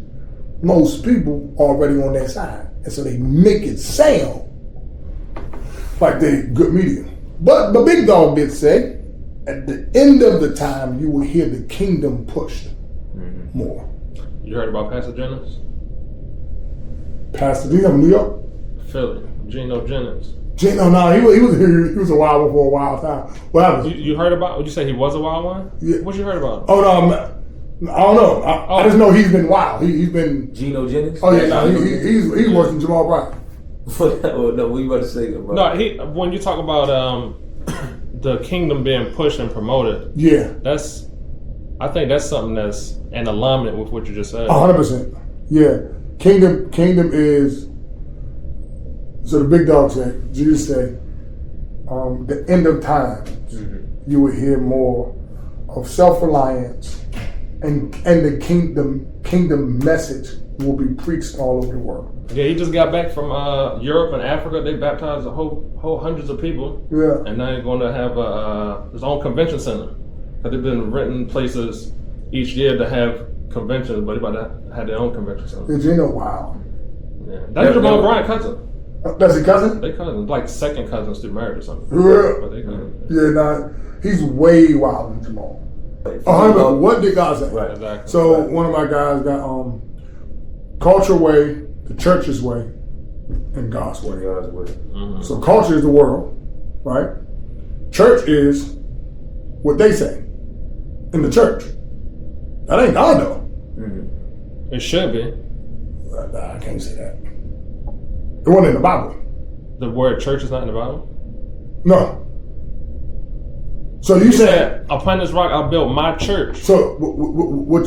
most people already on their side. And so they make it sound like they good media. But the big dog did say, at the end of the time, you will hear the kingdom pushed more. You heard about Pastor Jennings? Pastor D from New York? Philly. Geno Jennings. Geno, no, he was a wild one for a while time. What happened? You heard about? Would you say he was a wild one? Yeah. What you heard about? Oh no, I don't know. I just know he's been wild. He's been Geno Jennings. Oh yeah, no, he's worse than Jamal Bryant. No, what you about to say about? No, when you talk about the kingdom being pushed and promoted, I think that's something that's in alignment with what you just said. 100%. Yeah, kingdom is. So the big dog said, Jesus said, the end of times, you will hear more of self-reliance and the kingdom message will be preached all over the world. Yeah, he just got back from Europe and Africa. They baptized a whole hundreds of people. Yeah. And now he's going to have his own convention center. Because they've been renting places each year to have conventions, but they're about to have their own convention center. Did you know? Wow. Yeah. That's Jamal Bryant's cousin. That's his cousin? They cousins, like second cousins to married or something. Yeah. But they cousins. Yeah, nah, he's way wilder than Jamal. What did God say? Right. Exactly. So one of my guys got culture way, the church's way, and God's way. God's way. Mm-hmm. So culture is the world, right? Church is what they say in the church. That ain't God though. It should be. Nah, I can't say that. It wasn't in the Bible. The word church is not in the Bible? No. So you said upon this rock I'll build my church. so. What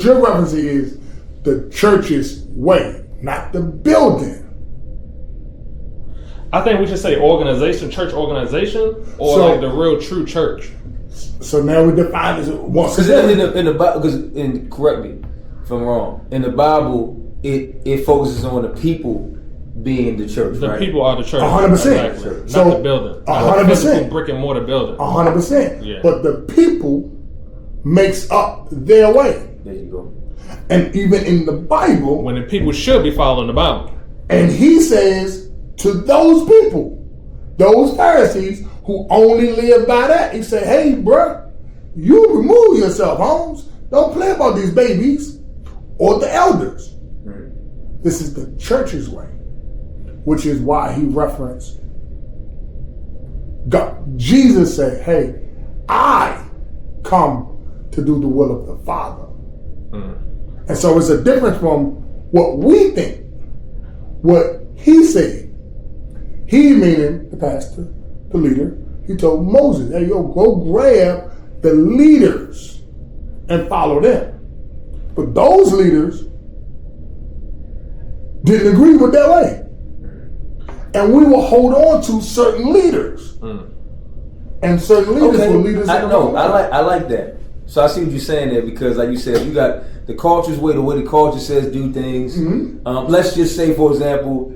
you're referencing is the church's way, not the building. I think we should say organization, church organization, or So- like the real true church. So now we define it once Because again. in the Bible, correct me if I'm wrong. In the Bible, it focuses on the people being the church. The right? people are the church. 100%. Exactly. So, Not the building. Not the 100%. physical brick and mortar building. 100%. Yeah. But the people makes up their way. There you go. And even in the Bible, When the people should be following the Bible. and he says to those people, those Pharisees who only live by that, he said, hey, bruh, you remove yourself, Holmes. Don't play about these babies or the elders. This is the church's way, which is why he referenced God. Jesus said, hey, I come to do the will of the Father. And so it's a difference from what we think, what he said. He, meaning the pastor, the leader, he told Moses, hey, yo, go grab the leaders and follow them. But those leaders didn't agree with that way. And we will hold on to certain leaders. And certain leaders were leaders. I know. I like that. So I see what you're saying there, because like you said, you got the culture's way, the way the culture says do things. Let's just say, for example,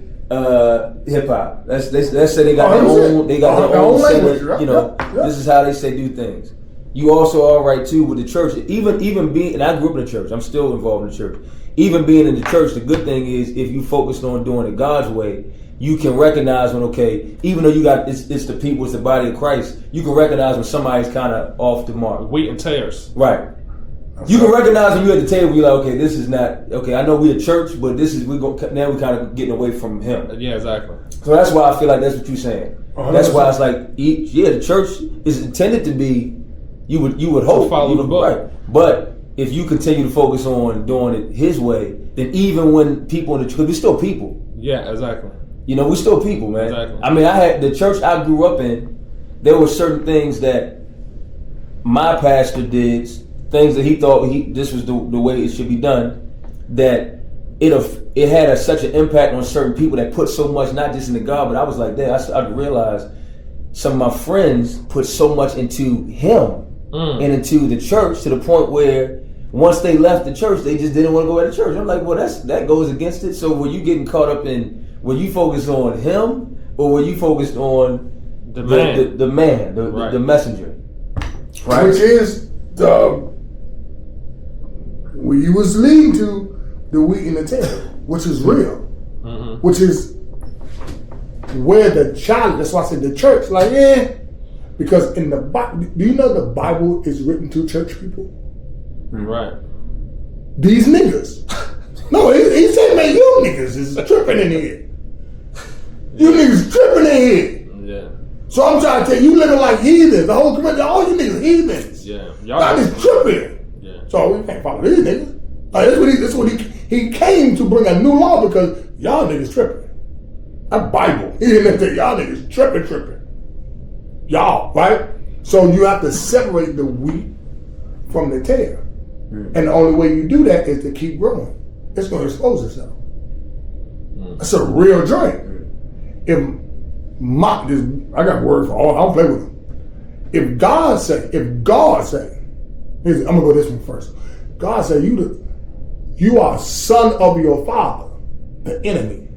hip hop. Let's say they got their own. They got their own set language. of, you know, this is how they say do things. You also are right too with the church. Even being, and I grew up in the church. I'm still involved in the church. Even being in the church, the good thing is if you focused on doing it God's way, you can recognize when, okay, even though you got it's the people, it's the body of Christ, you can recognize when somebody's kind of off the mark. Wheat and tares. Right. You can recognize when you're at the table, you're like, okay, this is not, okay, I know we're a church, but this is, now we're kind of getting away from him. Yeah, exactly. So that's why I feel like that's what you're saying. 100%. That's why it's like, yeah, the church is intended to be, you would hope. follow the book. Right. But if you continue to focus on doing it his way, then even when people in the church, we're still people. Yeah, exactly. You know, we're still people, man. Exactly. I mean, I had the church I grew up in, there were certain things that my pastor did, things that he thought this was the way it should be done, that it had such an impact on certain people that put so much, not just into God, but I was like, damn, I realized some of my friends put so much into him and into the church, to the point where once they left the church, they just didn't want to go to church. I'm like, well, that goes against it. So were you getting caught up in, were you focused on him, or were you focused on the man, the messenger? Right. Which is where you was leading to the wheat and the tare, which is real, which is where the challenge. That's why I said the church, like, because in the Bible, do you know the Bible is written to church people? Right. These niggas. No, he said, man, you niggas is tripping in here. You niggas tripping in here. Yeah. So I'm trying to tell you, living like heathens. The whole community, all you niggas heathens. Yeah. Y'all is tripping. Yeah. So we can't follow these niggas. Like, that's what he came to bring a new law, because y'all niggas tripping. That Bible. He didn't say y'all niggas tripping. Y'all, right? So you have to separate the wheat from the tare. And the only way you do that is to keep growing. It's going to expose itself. It's a real joint. I got words for all. I don't play with them. If God say, I'm gonna go this one first. God say, You are son of your father, the enemy.